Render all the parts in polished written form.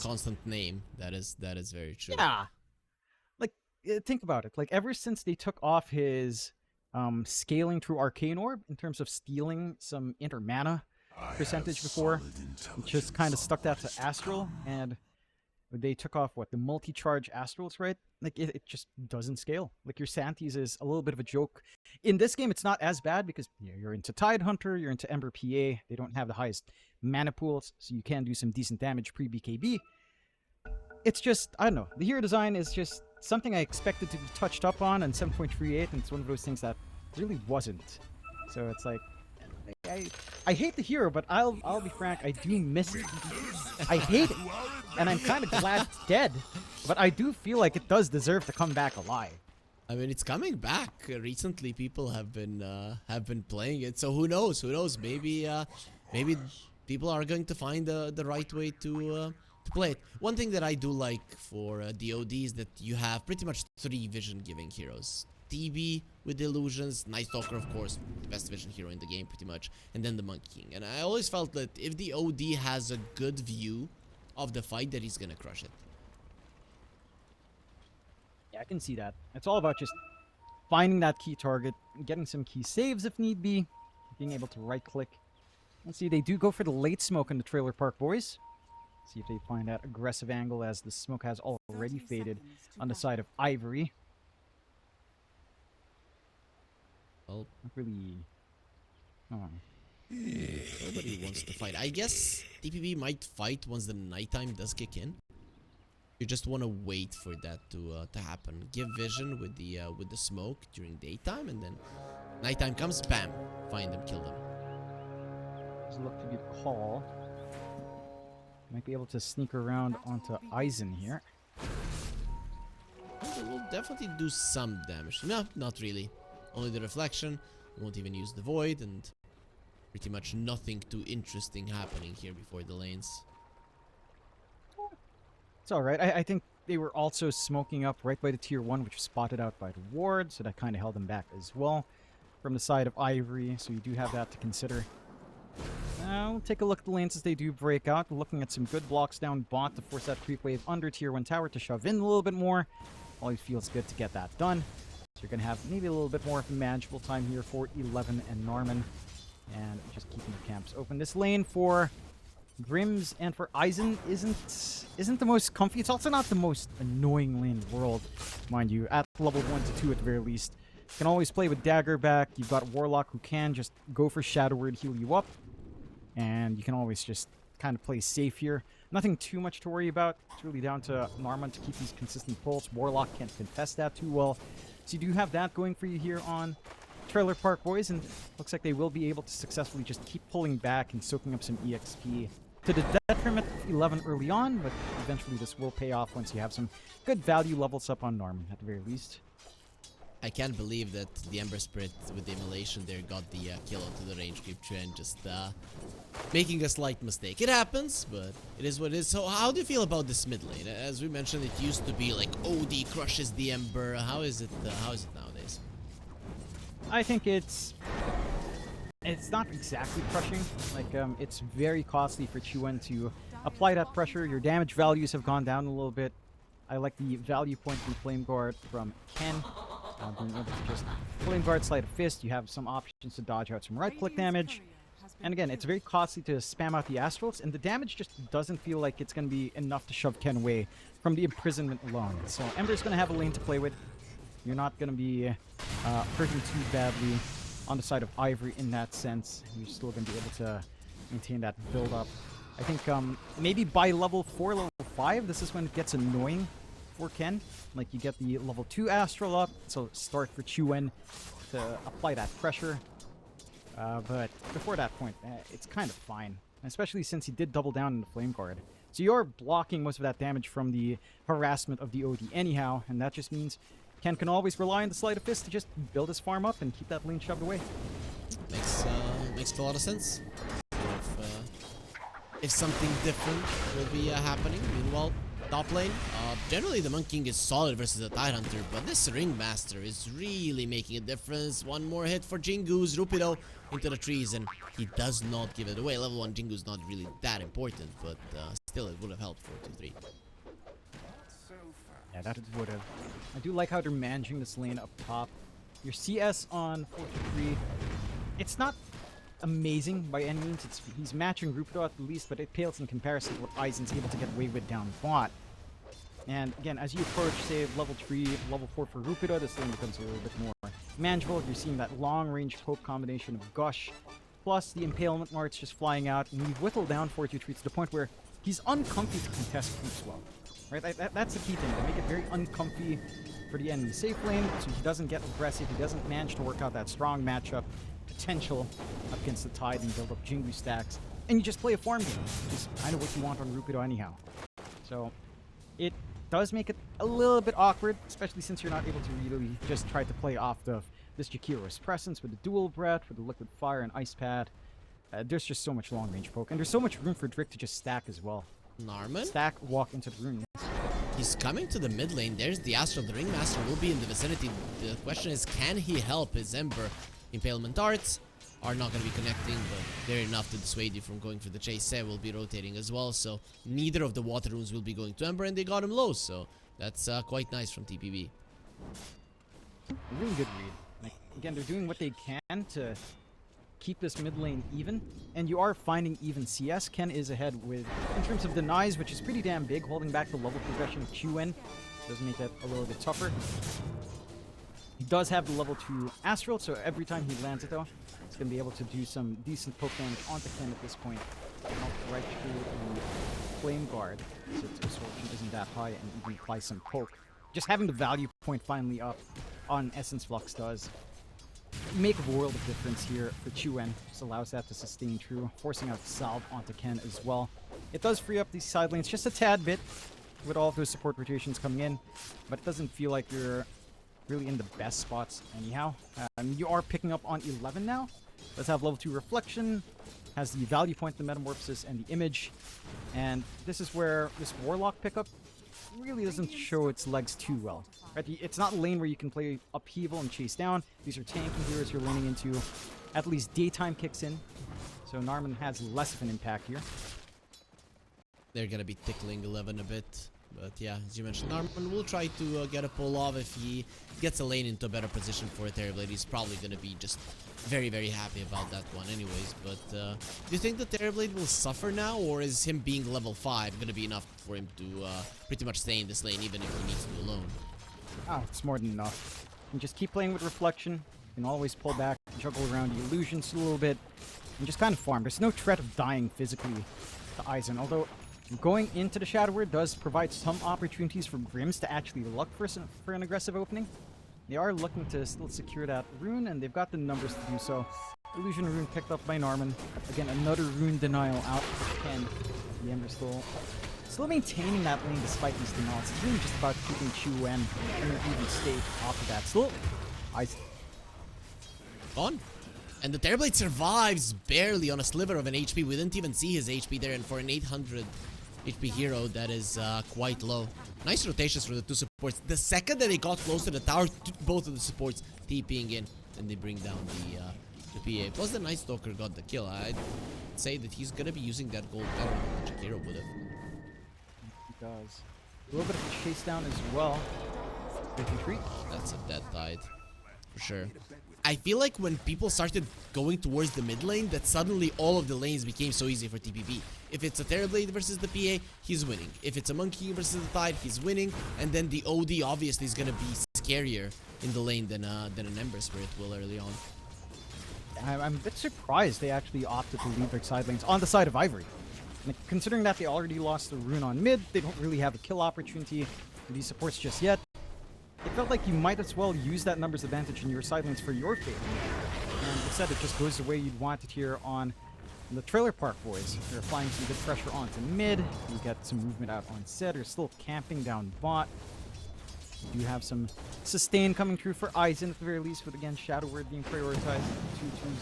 constant name. That is very true. Yeah. Like, think about it. Like, ever since they took off his scaling through Arcane Orb in terms of stealing some Inter Mana percentage before, just kind of stuck that to Astral, and they took off what, the multi-charge Astrals, right? Like, it just doesn't scale. Like, your Santis is a little bit of a joke. In this game, it's not as bad because you're into Tidehunter, you're into Ember PA. They don't have the highest mana pools, so you can do some decent damage pre-BKB. It's just, I don't know, the hero design is just something I expected to be touched up on 7.38, and it's one of those things that really wasn't. So it's like, I hate the hero, but I'll be frank, I do miss it. I hate it, and I'm kind of glad it's dead, but I do feel like it does deserve to come back alive. I mean, it's coming back. Recently, people have been playing it, so who knows? Who knows? Maybe people are going to find the right way to play it. One thing that I do like for DoD is that you have pretty much 3 vision-giving heroes. TB with illusions, Night Stalker, of course, the best vision hero in the game, pretty much, and then the Monkey King. And I always felt that if the OD has a good view of the fight, that he's gonna crush it. Yeah, I can see that. It's all about just finding that key target, getting some key saves if need be, being able to right-click. Let's see, they do go for the late smoke in the Trailer Park Boys. See if they find that aggressive angle, as the smoke has already faded on the side of Ivory. Well, not really. Oh. Nobody wants to fight. I guess TPB might fight once the nighttime does kick in. You just want to wait for that to happen. Give vision with the smoke during daytime, and then nighttime comes, bam, find them, kill them. Does look to be the call. Might be able to sneak around onto Eisen here. It will definitely do some damage. No, not really. Only the reflection. We won't even use the void, and pretty much nothing too interesting happening here before the lanes. It's alright. I think they were also smoking up right by the tier 1, which was spotted out by the ward, so that kind of held them back as well from the side of Ivory, so you do have that to consider. Now, we'll take a look at the lanes as they do break out. We're looking at some good blocks down bot to force that creep wave under tier 1 tower to shove in a little bit more. Always feels good to get that done. So you're going to have maybe a little bit more of a manageable time here for 11 and Norman. And just keeping the camps open. This lane for Grims and for Eisen isn't the most comfy. It's also not the most annoying lane in the world, mind you, at level 1 to 2 at the very least. You can always play with Dagger back. You've got Warlock who can just go for Shadow Word, heal you up. And you can always just kind of play safe here. Nothing too much to worry about. It's really down to Norman to keep these consistent pulls. Warlock can't contest that too well. So you do have that going for you here on Trailer Park Boys, and looks like they will be able to successfully just keep pulling back and soaking up some EXP to the detriment of 11 early on, but eventually this will pay off once you have some good value levels up on Norman, at the very least. I can't believe that the Ember Spirit with the immolation there got the kill onto the range creep trend, just making a slight mistake. It happens, but it is what it is. So how do you feel about this mid lane? As we mentioned, it used to be like OD crushes the Ember. How is it nowadays? I think it's not exactly crushing. Like, it's very costly for Chuan to apply that pressure. Your damage values have gone down a little bit. I like the value point from Flame Guard from Ken. Being able to just Flame Guard, Sleight of Fist. You have some options to dodge out some right-click damage. And again, it's very costly to spam out the Astrals, and the damage just doesn't feel like it's going to be enough to shove Ken away from the imprisonment alone. So Ember's going to have a lane to play with. You're not going to be hurting too badly on the side of Ivory in that sense. You're still going to be able to maintain that build-up. I think maybe by level 4, level 5, this is when it gets annoying for Ken. Like, you get the level 2 Astral up, so start for Chuan to apply that pressure. But before that point, it's kind of fine. Especially since he did double down in the Flame Guard. So you're blocking most of that damage from the harassment of the OD anyhow, and that just means Ken can always rely on the Sleight of Fist to just build his farm up and keep that lane shoved away. Makes a lot of sense. If something different will be happening, meanwhile, top lane. Generally, the Monk King is solid versus the Tidehunter, but this Ringmaster is really making a difference. One more hit for Jingu's Rupido into the trees, and he does not give it away. Level 1 Jingu's not really that important, but still, it would have helped 4-2-3. Yeah, that would have. I do like how they're managing this lane up top. Your CS on 4-3, it's not amazing by any means. He's matching Rupido at the least, but it pales in comparison to what Aizen's able to get away with down bot. And again, as you approach, say, level 3, level 4 for Rupido, this lane becomes a little bit more manageable. You're seeing that long-range poke combination of Gush, plus the Impalement Marts just flying out, and we've whittled down 4-2-3 to the point where he's uncomfy to contest creeps well. Right? That's the key thing. They make it very uncomfy for the enemy safe lane, so he doesn't get aggressive, he doesn't manage to work out that strong matchup potential up against the Tide and build up Jingu stacks, and you just play a farm game, which is kind of what you want on Rupido anyhow. So it does make it a little bit awkward, especially since you're not able to really just try to play off of this Jakiro's presence with the dual breath, with the liquid fire and ice pad. There's just so much long range poke, and there's so much room for Drick to just stack as well. Narman? Stack, walk into the runes. He's coming to the mid lane. There's the Astral. The Ringmaster will be in the vicinity. The question is, can he help his Ember? Impalement darts are not going to be connecting, but they're enough to dissuade you from going for the chase. Seb will be rotating as well, so neither of the water runes will be going to Ember, and they got him low, so that's quite nice from TPB. Really good read. Like, again, they're doing what they can to keep this mid lane even, and you are finding even CS. Ken is ahead with, in terms of denies, which is pretty damn big, holding back the level progression of QN. Does make that a little bit tougher. He does have the level 2 Astral, so every time he lands it though, he's going to be able to do some decent poke damage onto Ken at this point. Right through the Flame Guard, so its absorption isn't that high, and even apply some poke. Just having the value point finally up on Essence Flux does make a world of difference here for Chuen. Just allows that to sustain true, forcing out Salve onto Ken as well. It does free up these side lanes just a tad bit with all of those support rotations coming in, but it doesn't feel like you're really in the best spots anyhow. You are picking up on 11 now. Does have level 2 Reflection, has the value point, the Metamorphosis, and the Image. And this is where this Warlock pickup really doesn't show its legs too well. Right? It's not a lane where you can play Upheaval and chase down. These are tanking heroes you're laning into. At least daytime kicks in, so Narman has less of an impact here. They're going to be tickling 11 a bit. But yeah, as you mentioned, Narman will try to get a pull off if he gets a lane into a better position for a Terrorblade. He's probably going to be just very, very happy about that one anyways. But do you think the Terrorblade will suffer now, or is him being level 5 going to be enough for him to pretty much stay in this lane even if he needs to alone? Oh, it's more than enough. And just keep playing with Reflection. You can always pull back, juggle around the illusions a little bit, and just kind of farm. There's no threat of dying physically to Aizen, although going into the Shadow Word does provide some opportunities for Grims to actually look for an aggressive opening. They are looking to still secure that rune, and they've got the numbers to do so. Illusion rune picked up by Narman. Again, another rune denial out for Ken. The Ember still maintaining that lane despite these denials. It's really just about keeping Chuen in an even state off of that. Still, Gone. And the Terrorblade survives barely on a sliver of an HP. We didn't even see his HP there, and for an 800 HP hero, that is quite low. Nice rotations for the two supports. The second that they got close to the tower, both of the supports TPing in, and they bring down the PA. Plus the Night Stalker got the kill. I'd say that he's gonna be using that gold better than Jakiro would have. He does. A little bit of a chase down as well. Retreat. That's a dead Tide, for sure. I feel like when people started going towards the mid lane, that suddenly all of the lanes became so easy for TPB. If it's a Terrorblade versus the PA, he's winning. If it's a Monkey versus the Tide, he's winning. And then the OD obviously is going to be scarier in the lane than an Ember Spirit will early on. I'm a bit surprised they actually opted to leave their side lanes on the side of Ivory. Like, considering that they already lost the rune on mid, they don't really have a kill opportunity for these supports just yet. It felt like you might as well use that numbers advantage in your side lanes for your favor. And instead it just goes the way you'd want it here on the Trailer Park Boys. They're applying some good pressure onto mid. You get some movement out on set. They're still camping down bot. You do have some sustain coming through for Aizen at the very least, with again Shadow Word being prioritized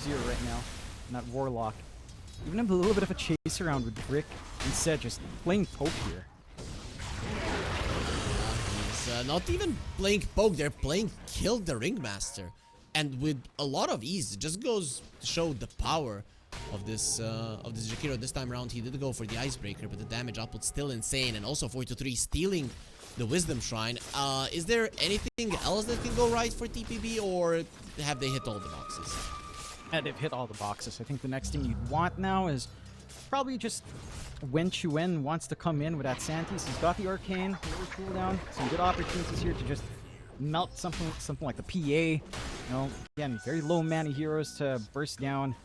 2-2-0 right now. And that Warlock. Even a little bit of a chase around with Brick and Set just playing poke here. not even playing poke, they're playing kill the Ringmaster. And with a lot of ease. It just goes to show the power of this Jakiro. This time around he did go for the Icebreaker, but the damage output still insane. And also 4-3 stealing the Wisdom Shrine. Is there anything else that can go right for TPB, or have they hit all the boxes? And they've hit all the boxes. I think the next thing you'd want now is probably just when Chuen wants to come in with that Santis. He's got the Arcane, little cooldown, some good opportunities here to just melt something like the PA. You know, again, very low mana heroes to burst down.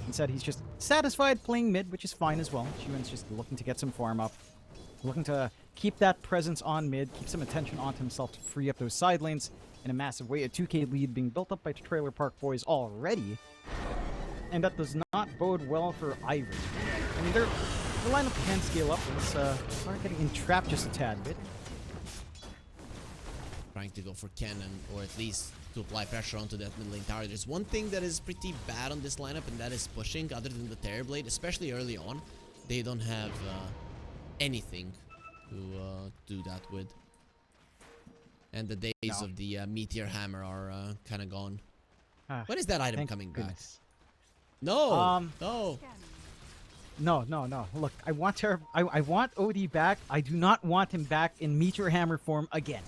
Instead, he's just satisfied playing mid, which is fine as well. Chuen's just looking to get some farm up, looking to keep that presence on mid, keep some attention onto himself to free up those side lanes in a massive way. A 2k lead being built up by the Trailer Park Boys already, and that does not bode well for Ivory. I mean, the lineup can scale up. Let's start getting entrapped just a tad bit. Trying to go for cannon, or at least to apply pressure onto that mid lane tower. There's one thing that is pretty bad on this lineup, and that is pushing. Other than the Terrorblade, especially early on, they don't have anything to do that with. And the days of the Meteor Hammer are kind of gone. When is that item coming back? No, no. No. Look, I want OD back. I do not want him back in Meteor Hammer form again.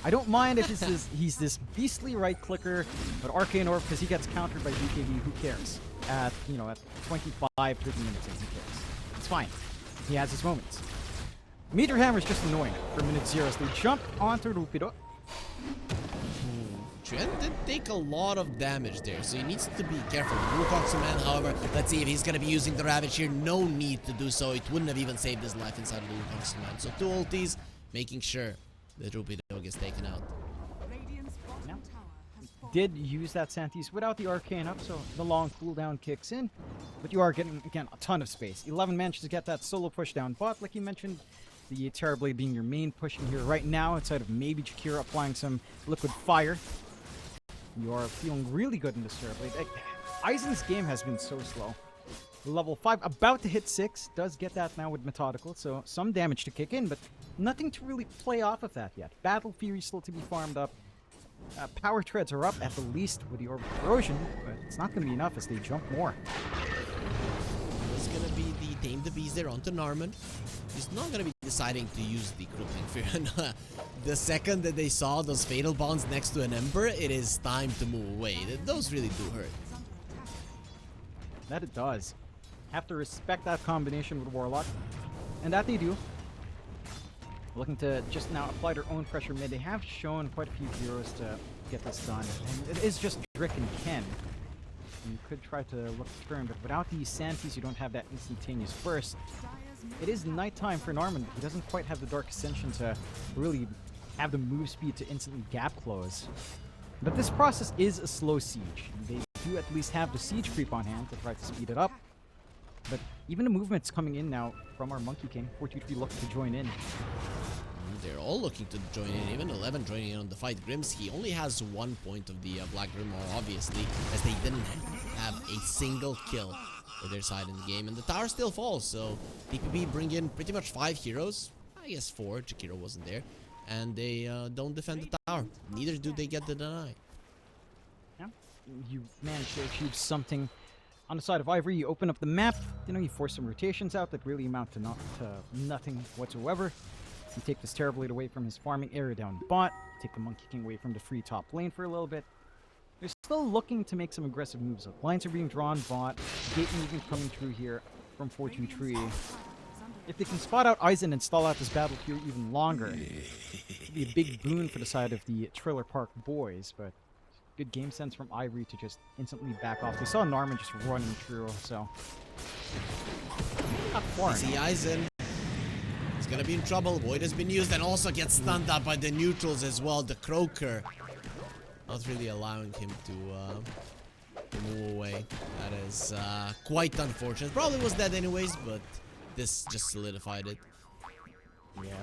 I don't mind if he's this beastly right clicker, but Arcane Orb, because he gets countered by BKB, who cares? At 25, 30 minutes in, who cares? It's fine. He has his moments. Meteor Hammer is just annoying for minute zeros. They jump onto Rupido. Chuen did take a lot of damage there, so he needs to be careful. Wukong's man, however, let's see if he's going to be using the Ravage here. No need to do so. It wouldn't have even saved his life inside of the Wukong's man. So 2 ultis, making sure that Rupido gets taken out. Yeah. Did use that Santis without the Arcane up, so the long cooldown kicks in. But you are getting, again, a ton of space. 11 manages to get that solo push down bot, like you mentioned. The Terrorblade being your main pushing here right now, outside of maybe Jakiro applying some liquid fire. You are feeling really good in this Terrorblade. Aizen's game has been so slow. Level 5, about to hit 6, does get that now with Methodical, so some damage to kick in, but nothing to really play off of that yet. Battle Fury still to be farmed up. Power Treads are up at the least with the Orb of Corrosion, but it's not going to be enough as they jump more. It's going to be the Tame the Beast there onto Narman. He's not going to be deciding to use the Crippling Fear. The second that they saw those Fatal Bonds next to an Ember, it is time to move away. Those really do hurt. That it does. Have to respect that combination with Warlock, and that they do. Looking to just now apply their own pressure mid. They have shown quite a few heroes to get this done, and it is just Drick and Ken. You could try to look to turn, but without these Santis, you don't have that instantaneous burst. It is nighttime for Narman, but he doesn't quite have the Dark Ascension to really have the move speed to instantly gap close. But this process is a slow siege. They do at least have the siege creep on hand to try to speed it up. But even the movement's coming in now from our Monkey King. 423 looking to join in. They're all looking to join in, even 11 joining in on the fight. Grims, he only has 1 point of the Black Grimoire, obviously, as they didn't have a single kill for their side in the game. And the tower still falls, so TPB bring in pretty much 5 heroes. I guess 4, Jakiro wasn't there. And they don't defend the tower. Neither do they get the deny. Yeah, you managed to achieve something. On the side of Ivory, you open up the map. You force some rotations out that really amount to nothing whatsoever. You take this Terrorblade away from his farming area down bot. Take the Monkey King away from the free top lane for a little bit. They're still looking to make some aggressive moves up. Lines are being drawn bot. Gate movement coming through here from 423. If they can spot out Aizen and stall out this battle here even longer, it'd be a big boon for the side of the Trailer Park Boys, but good game sense from Ivory to just instantly back off. They saw Narman just running through, so not far. See Aizen. He's gonna be in trouble. Void has been used and also gets stunned up by the neutrals as well. The Croaker not really allowing him to move away. That is quite unfortunate. Probably was dead anyways, but this just solidified it. Yeah.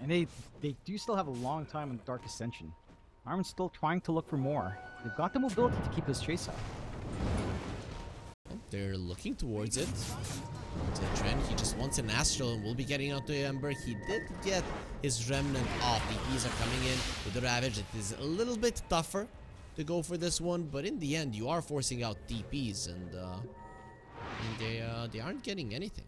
And they do still have a long time on Dark Ascension. Armin's still trying to look for more. They've got the mobility to keep this chase up. They're looking towards it. So Trent, he just wants an Astral and will be getting onto Ember. He did get his Remnant off. DPs are coming in with the Ravage. It is a little bit tougher to go for this one, but in the end, you are forcing out DPs, and they aren't getting anything.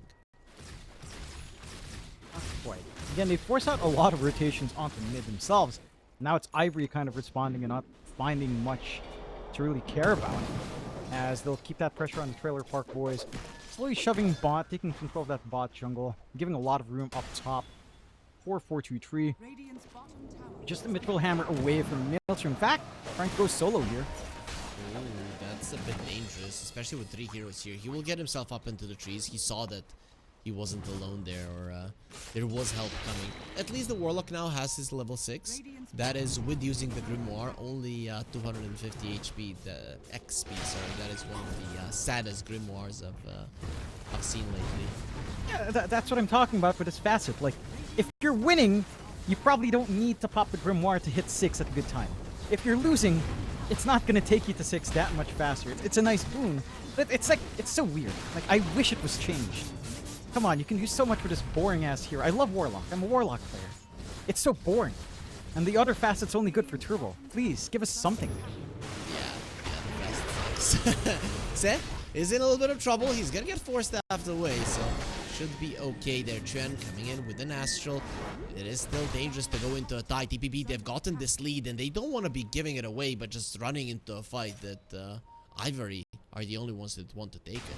Not quite. Again, they force out a lot of rotations onto mid themselves. Now it's Ivory kind of responding and not finding much to really care about, as they'll keep that pressure on the Trailer Park boys. Slowly shoving bot, taking control of that bot jungle, giving a lot of room up top for 4-2-3. Just a Mithril Hammer away from Maelstrom. In fact, trying to go solo here. Ooh, that's a bit dangerous, especially with 3 heroes here. He will get himself up into the trees. He saw that he wasn't alone there, or there was help coming. At least the Warlock now has his level 6. That is with using the Grimoire, only 250 HP, the XP, sorry. That is one of the saddest Grimoires I've seen lately. Yeah, that's what I'm talking about with this facet. Like, if you're winning, you probably don't need to pop the Grimoire to hit 6 at a good time. If you're losing, it's not going to take you to 6 that much faster. It's a nice boon, but it's so weird. Like, I wish it was changed. Come on, you can do so much with this boring-ass hero. I love Warlock. I'm a Warlock player. It's so boring. And the other facet's only good for Turbo. Please, give us something. Yeah, the best. Seth is in a little bit of trouble. He's gonna get forced out of the way, so should be okay there. Trent coming in with an Astral. It is still dangerous to go into a tie. TPB, they've gotten this lead, and they don't want to be giving it away, but just running into a fight that Ivory are the only ones that want to take it.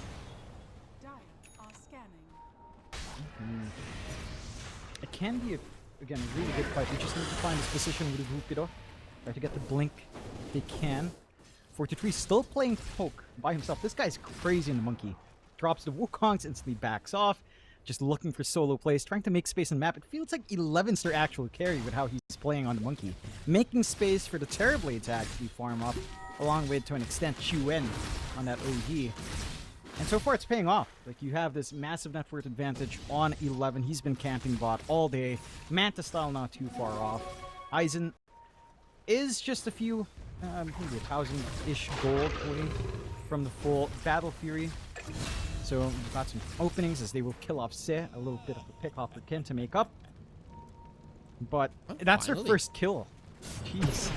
It can be, again, a really good fight. We just need to find his position with Rupido. Try to get the blink if they can. 4-3 still playing poke by himself. This guy's crazy in the monkey. Drops the Wukongs, instantly backs off. Just looking for solo plays, trying to make space on map. It feels like 11's their actual carry with how he's playing on the monkey. Making space for the Terrorblade to actually farm up, along with, to an extent, Chuen on that OD. And so far, it's paying off. Like, you have this massive net worth advantage on 11. He's been camping bot all day. Manta style not too far off. Aizen is just a few, maybe 1,000-ish gold away from the full Battle Fury. So we've got some openings as they will kill off Se. A little bit of a pick off for Ken to make up. But that's their first kill. Jeez.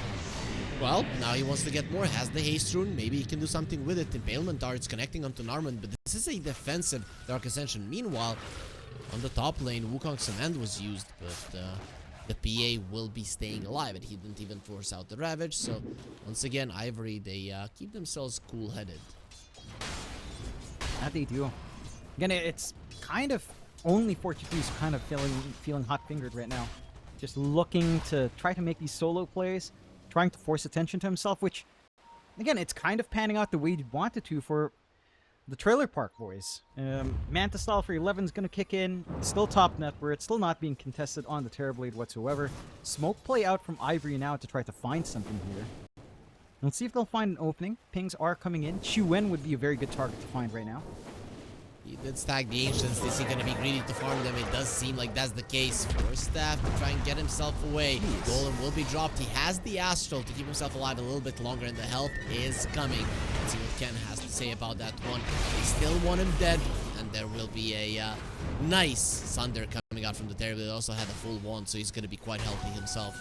Well, now he wants to get more. Has the haste rune. Maybe he can do something with it. Impalement darts connecting onto Narman, but this is a defensive Dark Ascension. Meanwhile, on the top lane, Wukong's Command was used, but the PA will be staying alive, and he didn't even force out the Ravage. So, once again, Ivory, they keep themselves cool-headed. That they do. Again, it's kind of only 4-2's kind of feeling hot-fingered right now. Just looking to try to make these solo plays. Trying to force attention to himself, which, again, it's kind of panning out the way you'd want it to for the Trailer Park boys. Manta style for 11 is going to kick in. Still top net worth, still not being contested on the Terrorblade whatsoever. Smoke play out from Ivory now to try to find something here. Let's see if they'll find an opening. Pings are coming in. Chuen would be a very good target to find right now. He did stack the Ancients. Is he going to be greedy to farm them? It does seem like that's the case. First staff to try and get himself away. Golem will be dropped. He has the Astral to keep himself alive a little bit longer, and the help is coming. Let's see what Ken has to say about that one. They still want him dead, and there will be a nice Sunder coming out from the Terror. They also had a full wand, so he's going to be quite healthy himself.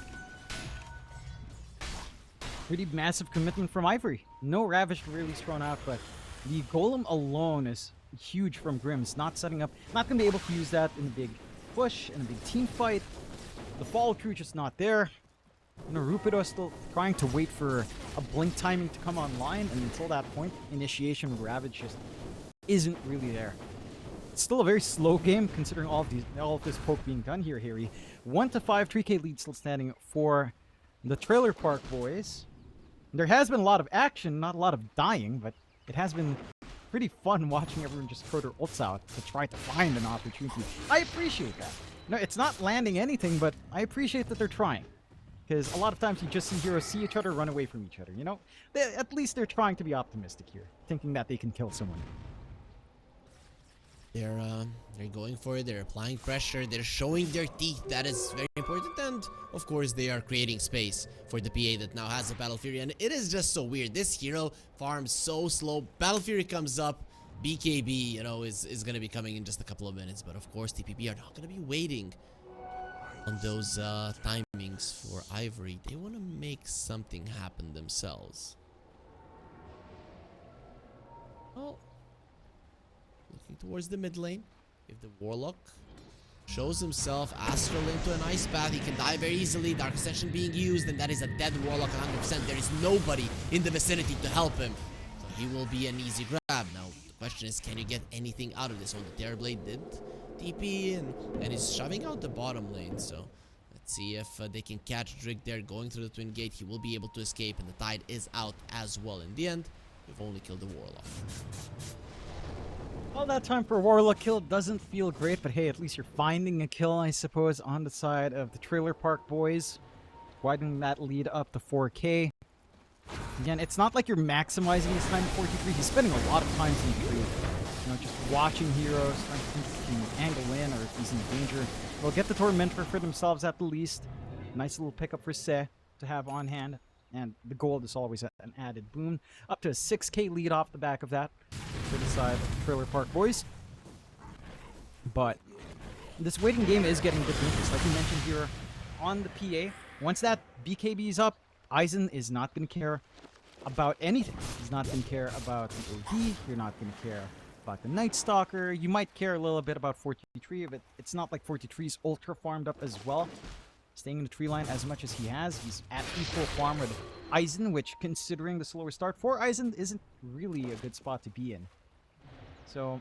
Pretty massive commitment from Ivory. No Ravage really thrown out, but the Golem alone is huge from Grimm's. Not setting up, not gonna be able to use that in a big push, in a big team fight. The follow crew just not there. Narupido still trying to wait for a blink timing to come online, and until that point, initiation with Ravage just isn't really there. It's still a very slow game considering all of this poke being done here, Harry. 1-5, 3K lead still standing for the Trailer Park boys. There has been a lot of action, not a lot of dying, but it has been pretty fun watching everyone just throw their ults out to try to find an opportunity. I appreciate that. No, it's not landing anything, but I appreciate that they're trying. Because a lot of times you just see heroes see each other, run away from each other, you know? At least they're trying to be optimistic here, thinking that they can kill someone. They're going for it, they're applying pressure, they're showing their teeth. That is very important, and of course they are creating space for the PA that now has a Battle Fury, and it is just so weird. This hero farms so slow. Battle Fury comes up, BKB, you know, is going to be coming in just a couple of minutes. But of course, TPP are not going to be waiting on those timings for Ivory. They want to make something happen themselves. Well, looking towards the mid lane. If the Warlock shows himself astral into an ice path, he can die very easily. Dark Ascension being used, and that is a dead Warlock 100%. There is nobody in the vicinity to help him. So he will be an easy grab. Now, the question is, can you get anything out of this? Well, the Terrorblade did TP and is shoving out the bottom lane. So let's see if they can catch Drake there going through the Twin Gate. He will be able to escape, and the Tide is out as well. In the end, we've only killed the Warlock. All that time for a Warlock kill doesn't feel great, but hey, at least you're finding a kill, I suppose, on the side of the Trailer Park boys. Widening that lead up to 4K. Again, it's not like you're maximizing his time at 43. He's spending a lot of time in the tree. You know, just watching heroes, trying to think if he can angle in or if he's in danger. They'll get the Tormentor for themselves at the least. Nice little pickup for Se to have on hand. And the gold is always an added boon. Up to a 6K lead off the back of that for the side of the Trailer Park boys. But this waiting game is getting a bit dangerous. Like you mentioned here on the PA, once that BKB is up, Aizen is not going to care about anything. He's not going to care about the OD. You're not going to care about the Night Stalker. You might care a little bit about 43, but it's not like 43's ultra farmed up as well. Staying in the tree line as much as he has. He's at equal farm with Aizen, which, considering the slower start for Aizen, isn't really a good spot to be in. So,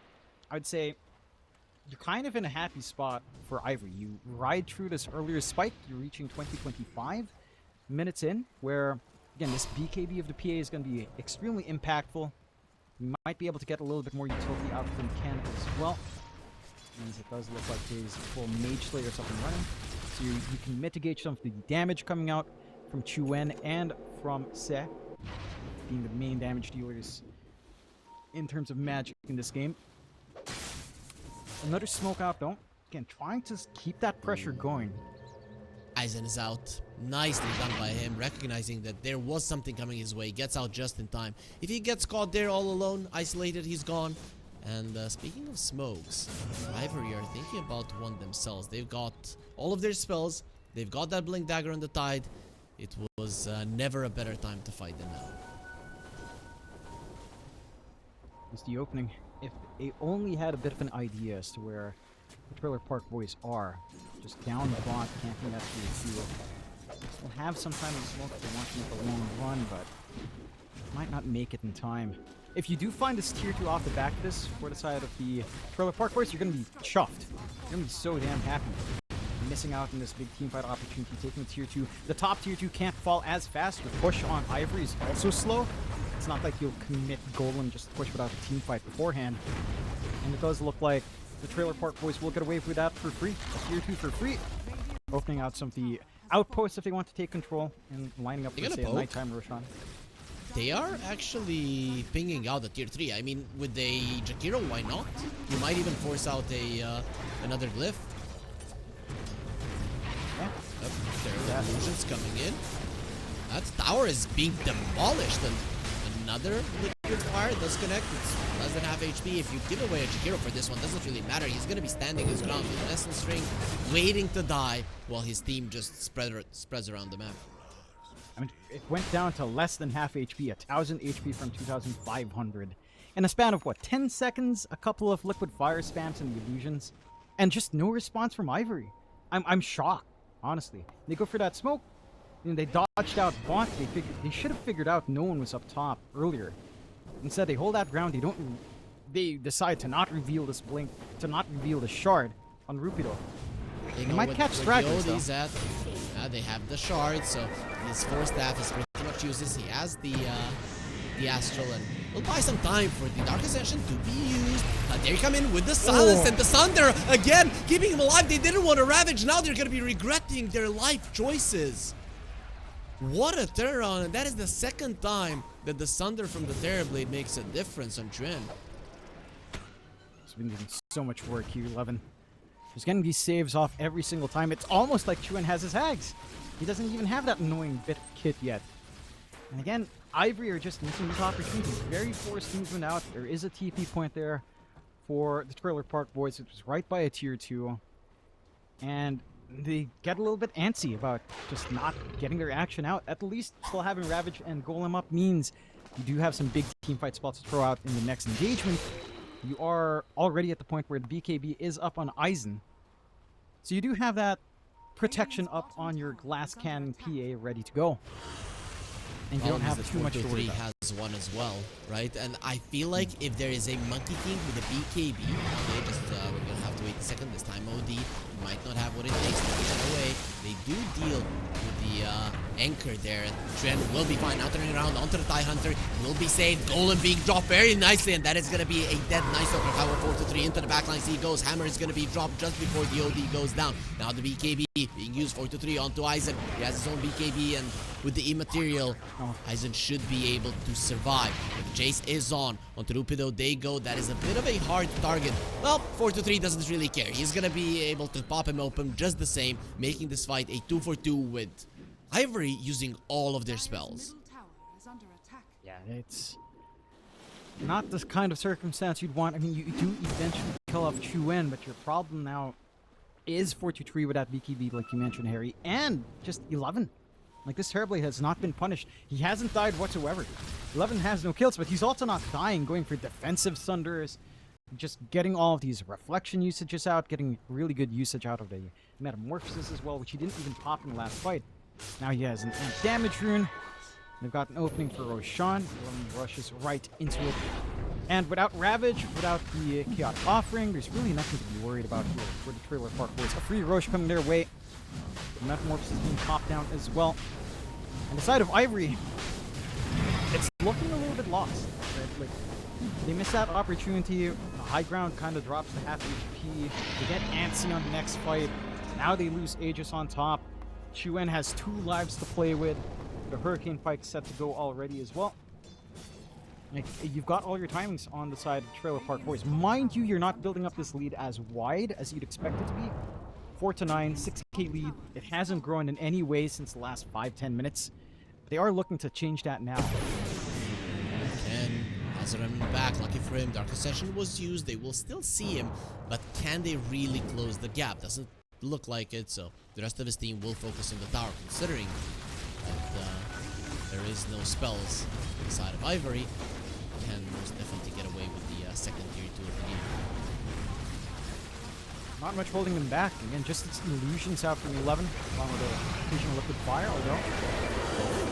I'd say you're kind of in a happy spot for Ivory. You ride through this earlier spike. You're reaching 20-25 minutes in, where, again, this BKB of the PA is going to be extremely impactful. You might be able to get a little bit more utility out from Ken as well. As it does look like his full Mage Slayer or something running. So you can mitigate some of the damage coming out from Chuen and from Se, being the main damage dealers in terms of magic in this game. Another smoke out though. Again, trying to keep that pressure going. Aizen is out. Nicely done by him, recognizing that there was something coming his way. Gets out just in time. If he gets caught there all alone, isolated, he's gone. And speaking of smokes, Ivory are thinking about one themselves. They've got all of their spells. They've got that Blink Dagger on the Tide. It was never a better time to fight than now. It's the opening. If they only had a bit of an idea as to where the Trailer Park boys are, just down the block, camping that through the field. They'll have some time in the smoke if they want to make a long run, but might not make it in time. If you do find this tier 2 off the back of this for the side of the Trailer Park boys, you're going to be chuffed. You're going to be so damn happy. Missing out on this big teamfight opportunity, taking the tier 2. The top tier 2 can't fall as fast. Your push on Ivory is also slow. It's not like you'll commit Golem just to push without a teamfight beforehand. And it does look like the Trailer Park boys will get away with that for free. A tier 2 for free. Opening out some of the outposts if they want to take control and lining up for, say, a nighttime Roshan. They are actually pinging out the tier 3. I mean, with a Jakiro, why not? You might even force out a another glyph. Yeah. There are illusions coming in. That tower is being demolished, and another liquid fire does connect. It's less than half HP. If you give away a Jakiro for this one, doesn't really matter. He's gonna be standing his ground with Essence String, waiting to die, while his team just spreads around the map. I mean, it went down to less than half HP, 1,000 HP from 2,500. In a span of, what, 10 seconds? A couple of liquid fire spams and the illusions. And just no response from Ivory. I'm shocked, honestly. They go for that smoke. You know, they dodged out bot. They should have figured out no one was up top earlier. Instead, they hold that ground. They decide to not reveal this blink, to not reveal the shard on Rupido. They might catch stragglers, though. At. They have the shard, so his Force Staff is pretty much useless. He has the Astral, and will buy some time for the Dark Ascension to be used. They come in with the Silence and the Sunder again, keeping him alive. They didn't want to Ravage. Now they're going to be regretting their life choices. What a turnaround, and that is the second time that the Sunder from the Terrorblade makes a difference on Chuen. He's been doing so much work here, 11. He's getting these saves off every single time. It's almost like Chuen has his hags. He doesn't even have that annoying bit of kit yet. And again, Ivory are just missing these opportunities. Very forced movement out. There is a TP point there for the Trailer Park Boys. It was right by a tier 2. And they get a little bit antsy about just not getting their action out. At least still having Ravage and Golem up means you do have some big teamfight spots to throw out in the next engagement. You are already at the point where the BKB is up on Eisen. So you do have that protection up on your glass cannon PA ready to go. And you don't have too much to worry about. Has one as well, right? And I feel like if there is a Monkey King with a BKB, okay, just we're gonna have to wait a second. This time OD might not have what it takes to get away. They do deal with the anchor there. Trent will be fine. Now turning around onto the TIE Hunter. Will be saved. Golem being dropped very nicely, and that is gonna be a dead nice over power 4-3 into the backline. See goes. Hammer is gonna be dropped just before the OD goes down. Now the BKB being used 4-3 onto Eisen. He has his own BKB, and with the E-material, Eisen should be able to survive. But the chase is on. Onto Rupido they go. That is a bit of a hard target. Well, 4-3 doesn't really care. He's gonna be able to pop him open just the same, making this fight a 2-for-2 with Ivory using all of their spells. Yeah, it's not the kind of circumstance you'd want. I mean, you do eventually kill off Chuen, but your problem now is 4-3 with that BKB, like you mentioned, Harry, and just 11. Like, this Terrorblade has not been punished. He hasn't died whatsoever. 11 has no kills, but he's also not dying, going for defensive Thunders, just getting all of these reflection usages out, getting really good usage out of the Metamorphosis as well, which he didn't even pop in the last fight. Now he has an amp damage rune. They've got an opening for Roshan. He rushes right into it. And without Ravage, without the Chaotic Offering, there's really nothing to be worried about here for the Trailer Park Boys. A free Rosh coming their way. The Metamorphosis is being popped down as well. And the side of Ivory, it's looking a little bit lost. Right? Like, they miss that opportunity. The high ground kind of drops to half HP. They get antsy on the next fight. Now they lose Aegis on top. Chuen has 2 lives to play with. The Hurricane Pike set to go already as well. Like, you've got all your timings on the side of Trailer Park Boys. Mind you, you're not building up this lead as wide as you'd expect it to be. 4-9, 6k lead. It hasn't grown in any way since the last 5-10 minutes. They are looking to change that now. And has a remnant back. Lucky for him, Dark Session was used. They will still see him, but can they really close the gap? Doesn't look like it, so the rest of his team will focus on the tower, considering that there is no spells inside of Ivory. Can most definitely get away with the second tier 2 of the game. Not much holding them back. Again, just its illusions out from 11, along with the occasional liquid fire, although.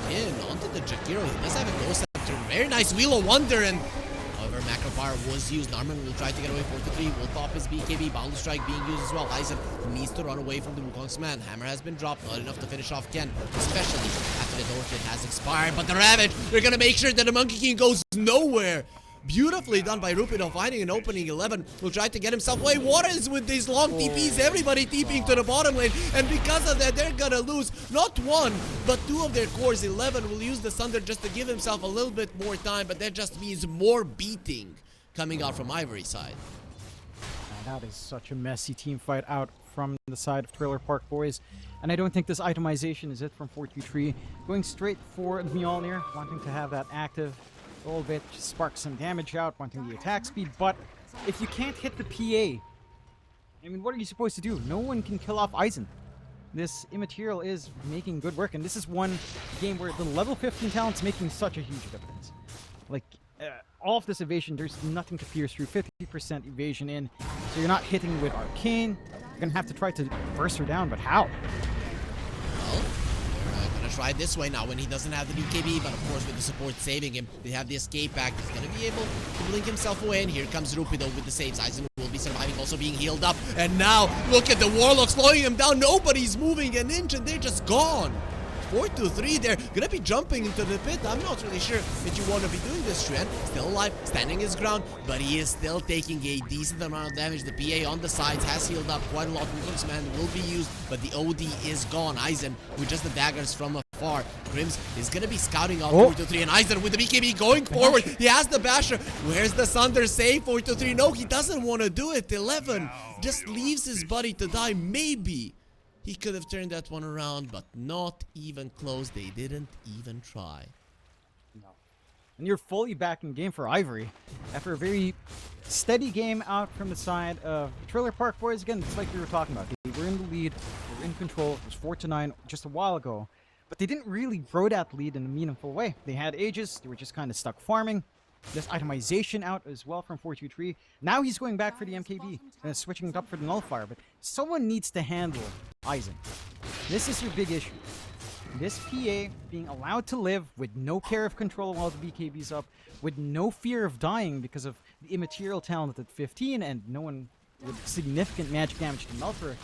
In onto the Jakiro. He does have a Ghost Scepter. Very nice Wheel of Wonder, and however, Macro Fire was used. Narman will try to get away 4-3. Will pop his BKB. Boundless Strike being used as well. Eisen needs to run away from the Wukong's man. Hammer has been dropped. Not enough to finish off Ken, especially after the Orchid has expired. But the Ravage, they're going to make sure that the Monkey King goes nowhere. Beautifully done by Rupido, finding an opening. 11 will try to get himself away. What is with these long TPs? Everybody TPing to the bottom lane, and because of that, they're gonna lose not 1, but 2 of their cores. 11 will use the Thunder just to give himself a little bit more time, but that just means more beating coming out from Ivory's side. That is such a messy team fight out from the side of Trailer Park Boys, and I don't think this itemization is it from 4-3. Going straight for the Mjolnir, wanting to have that active. A little bit, just spark some damage out, wanting the attack speed, but if you can't hit the PA, I mean, what are you supposed to do? No one can kill off Eisen. This immaterial is making good work, and this is one game where the level 15 talent's making such a huge difference. Like, all of this evasion, there's nothing to pierce through. 50% evasion in, so you're not hitting with Arcane. You're gonna have to try to burst her down, but how? Well, they're gonna try this way now when he doesn't have the BKB, but of course with the support saving him, they have the escape back. He's gonna be able to blink himself away, and here comes Rupido with the saves. Eisen will be surviving, also being healed up, and now look at the Warlock slowing him down. Nobody's moving an inch, and they're just gone. 4-3, they're gonna be jumping into the pit. I'm not really sure that you want to be doing this, Trent. Still alive, standing his ground, but he is still taking a decent amount of damage. The PA on the sides has healed up quite a lot. Wukong's man will be used, but the OD is gone. Eisen with just the daggers from afar. Grims is gonna be scouting on 4-3, and Eisen with the BKB going forward. He has the Basher. Where's the Thunder save? 4-3. No, he doesn't want to do it. 11 just leaves his buddy to die. Maybe he could have turned that one around, but not even close. They didn't even try. And you're fully back in game for Ivory. After a very steady game out from the side of Trailer Park Boys. Again, it's like we were talking about. They were in the lead. They were in control. It was 4-9 just a while ago. But they didn't really grow that lead in a meaningful way. They had Aegis. They were just kind of stuck farming. There's itemization out as well from 423. Now he's going back for the MKB and switching it up for the Nullifier. But someone needs to handle Aizen. This is your big issue. This PA being allowed to live with no care of control while the BKB's up, with no fear of dying because of the immaterial talent at 15 and no one with significant magic damage to Melfer,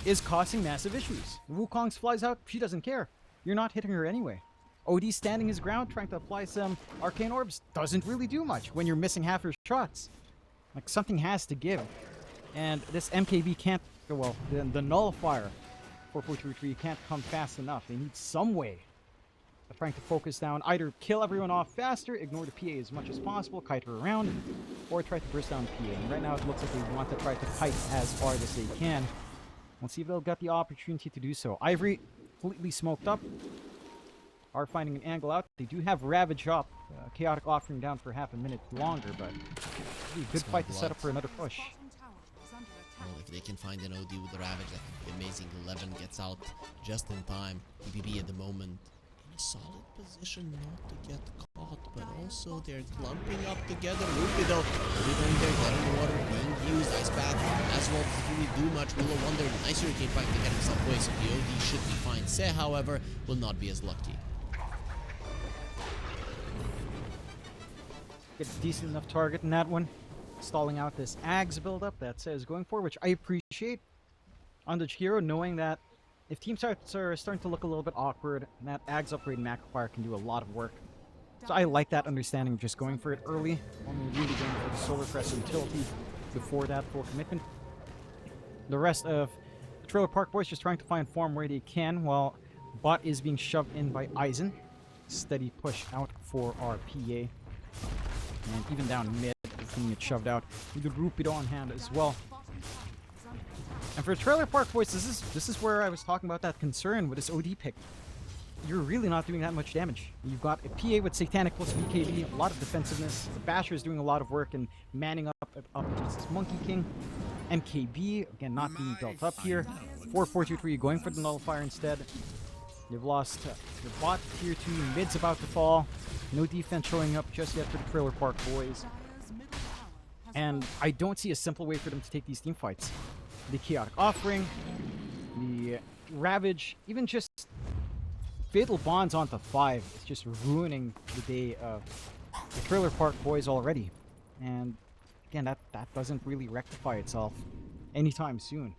is causing massive issues. Wukong's flies out, she doesn't care. You're not hitting her anyway. OD standing his ground, trying to apply some arcane orbs, doesn't really do much when you're missing half your shots. Like, something has to give. And this MKB can't, well, the Nullifier 4433 can't come fast enough. They need some way of trying to focus down, either kill everyone off faster, ignore the PA as much as possible, kite her around, or try to burst down the PA. And right now it looks like they want to try to kite as hard as they can. We'll see if they'll get the opportunity to do so. Ivory, completely smoked up, are finding an angle out. They do have Ravage up, Chaotic Offering down for half a minute longer, but it'll be a good fight to set up for another push. Well, if they can find an OD with the Ravage, that would be amazing. 11 gets out just in time. TPB at the moment in a solid position not to get caught, but also they're clumping up together. Ruby though, in there, getting water, being used. Ice Path as well doesn't really do much. Willow Wonder, nice hurricane fight to get himself away, so the OD should be fine. Se, however, will not be as lucky. Get a decent enough target in that one. Stalling out this Ags build-up that says going for, which I appreciate on the hero, knowing that if team starts are starting to look a little bit awkward, that Ags upgrade and Macropire can do a lot of work. So I like that understanding of just going for it early, only really going for the Solar Crest utility before that full commitment. The rest of the Trailer Park Boys just trying to find form where they can, while Bot is being shoved in by Aizen. Steady push out for our PA. And even down mid, getting it shoved out with the Rupido on hand as well. And for Trailer Park Boys, this is where I was talking about that concern with this OD pick. You're really not doing that much damage. You've got a PA with Satanic plus BKB, a lot of defensiveness. The Basher is doing a lot of work and manning up against this Monkey King. MKB, again, not being built up here. 4-4-2-3 going for the Nullifier instead. You've lost your bot tier 2, mid's about to fall. No defense showing up just yet for the Trailer Park Boys. And I don't see a simple way for them to take these team fights. The Chaotic Offering, the Ravage, even just Fatal Bonds onto 5 is just ruining the day of the Trailer Park Boys already. And again, that doesn't really rectify itself anytime soon.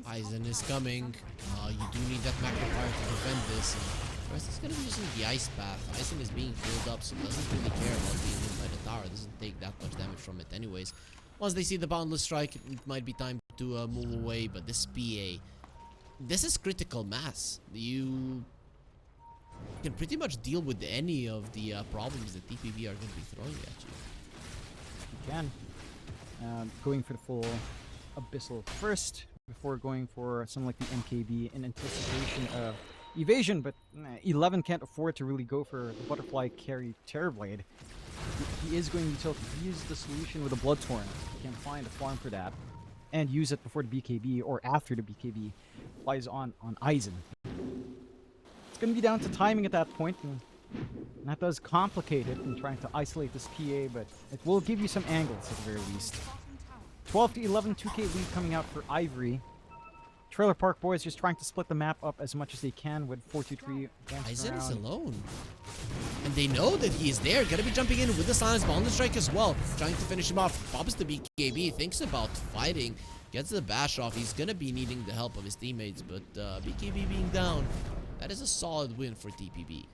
Aizen is coming. You do need that Macropire to defend this. And the rest is going to be using the Ice Path. Aizen is being filled up, so doesn't really care about being hit by the tower. Doesn't take that much damage from it anyways. Once they see the Boundless Strike, it might be time to move away. But this PA, this is critical mass. You can pretty much deal with any of the problems that TPB are going to be throwing at you. You can. Going for the full Abyssal first, before going for something like the MKB in anticipation of evasion, but 11 can't afford to really go for the Butterfly carry Terrorblade. He is going to use the solution with a Blood Torrent. He can find a farm for that and use it before the BKB or after the BKB flies on Aizen. It's going to be down to timing at that point, and that does complicate it in trying to isolate this PA, but it will give you some angles at the very least. 12-11 2K lead coming out for Ivory. Trailer Park Boys just trying to split the map up as much as they can with 4-2-3. Aizen is alone. And they know that he is there. Gonna be jumping in with the Silence Boundless Strike as well. Trying to finish him off. Pops the BKB. Thinks about fighting. Gets the bash off. He's gonna be needing the help of his teammates. But BKB being down, that is a solid win for TPB.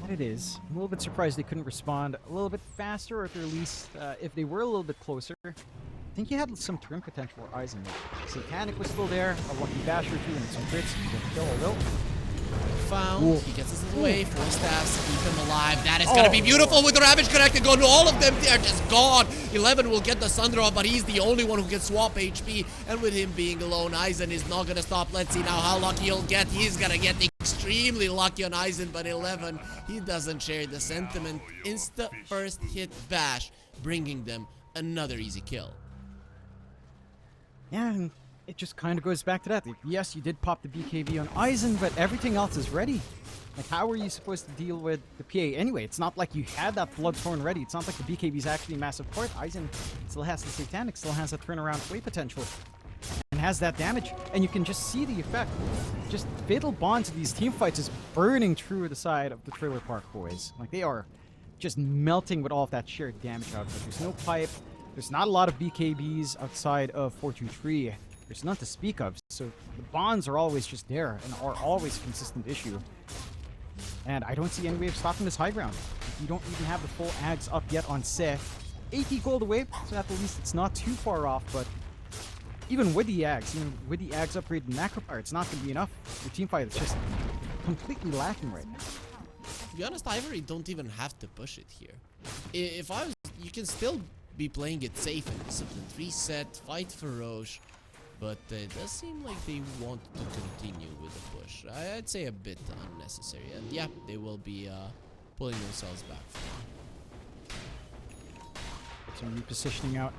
It is. I'm a little bit surprised they couldn't respond a little bit faster, or at the least, if they were a little bit closer. I think he had some trim potential for Aizen. Satanic was still there, a lucky basher too, and some crits. He didn't kill a little. Found. Ooh. He gets his way. 4 staffs to keep him alive. That is gonna be beautiful with the Ravage connected. Going to all of them. They're just gone. 11 will get the Sundra, but he's the only one who can swap HP. And with him being alone, Aizen is not gonna stop. Let's see now how lucky he'll get. He's gonna get the extremely lucky on Eisen, but 11, he doesn't share the sentiment. Insta first hit bash, bringing them another easy kill. Yeah, and it just kind of goes back to that. Like, yes, you did pop the BKB on Eisen, but everything else is ready. Like, how are you supposed to deal with the PA anyway? It's not like you had that Bloodthorn ready. It's not like the BKB is actually a massive part. Eisen still has the Satanic, still has that turnaround play potential, and has that damage. And you can just see the effect. Just Fatal Bonds of these team fights is burning through the side of the Trailer Park Boys. Like, they are just melting with all of that sheer damage output. There's no pipe. There's not a lot of BKBs outside of 423. There's none to speak of. So the bonds are always just there and are always a consistent issue. And I don't see any way of stopping this high ground. You don't even have the full ags up yet on Se. 80 gold away, so at the least it's not too far off, but even with the ags upgrade in Macropire, it's not going to be enough. Your team fight is just completely lacking right now. To be honest, Ivory don't even have to push it here. If I was, you can still be playing it safe and disciplined. Reset, fight for Roche. But it does seem like they want to continue with the push. I'd say a bit unnecessary. And yeah, they will be pulling themselves back. Some repositioning out.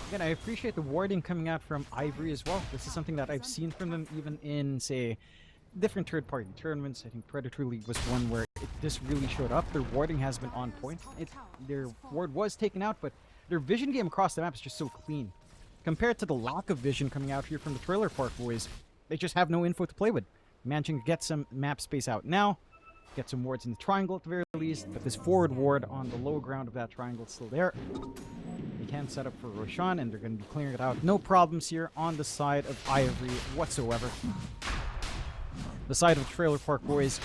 Again, I appreciate the warding coming out from Ivory as well. This is something that I've seen from them even in, say, different third-party tournaments. I think Predator League was one where this really showed up. Their warding has been on point. Their ward was taken out, but their vision game across the map is just so clean. Compared to the lack of vision coming out here from the Trailer Park Boys, they just have no info to play with. Managing to get some map space out now, get some wards in the triangle at the very least, but this forward ward on the low ground of that triangle is still there. They can set up for Roshan, and they're going to be clearing it out. No problems here on the side of Ivory whatsoever. The side of the Trailer Park Boys.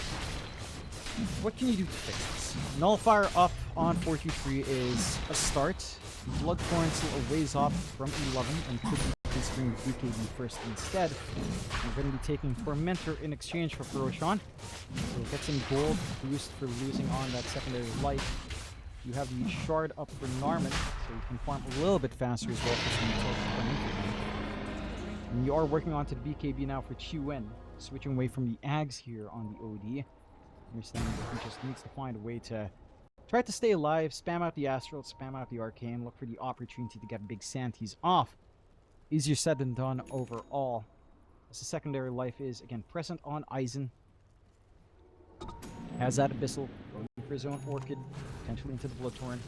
What can you do to fix this? Nullifier up on 423 is a start. Bloodthorn still a ways off from 11 and could be considering the BKB first instead. We're going to be taking Tormentor in exchange for Roshan. So we'll get some gold boost for losing on that secondary life. You have the shard up for Narman, so you can farm a little bit faster as well for some resources. And you are working onto the BKB now for Quen, switching away from the Ags here on the OD. Understanding that he just needs to find a way to try to stay alive, spam out the Astral, spam out the Arcane, look for the opportunity to get big Santies off. Easier said than done overall. As the secondary life is, again, present on Eisen. Has that Abyssal, going for his own Orchid, potentially into the Bloodthorn.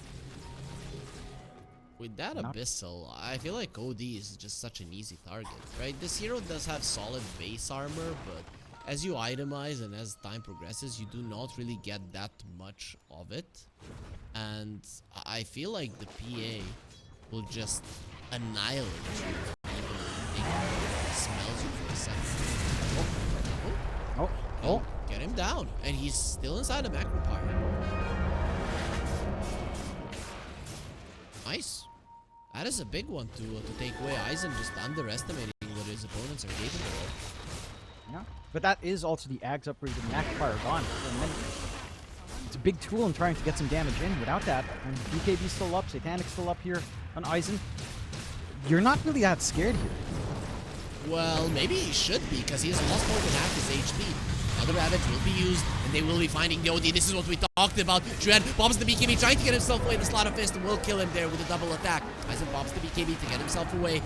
With that Abyssal, I feel like OD is just such an easy target, right? This hero does have solid base armor, but as you itemize and as time progresses, you do not really get that much of it. And I feel like the PA will just annihilate you even if it smells you for a second. Oh, get him down. And he's still inside the Macropire. Nice. That is a big one to take away. Eisen just underestimating what his opponents are capable of. Yeah, but that is also the Ags upgrade and Macropire gone for a minute. It's a big tool in trying to get some damage in. Without that, and BKB still up, Satanic still up here on Eisen. You're not really that scared here. Well, maybe he should be, because he has lost more than half his HP. Other Ravage will be used, and they will be finding the OD. This is what we talked about. Juan pops the BKB, trying to get himself away. The Slaughter Fist will kill him there with a double attack. Eisen pops the BKB to get himself away.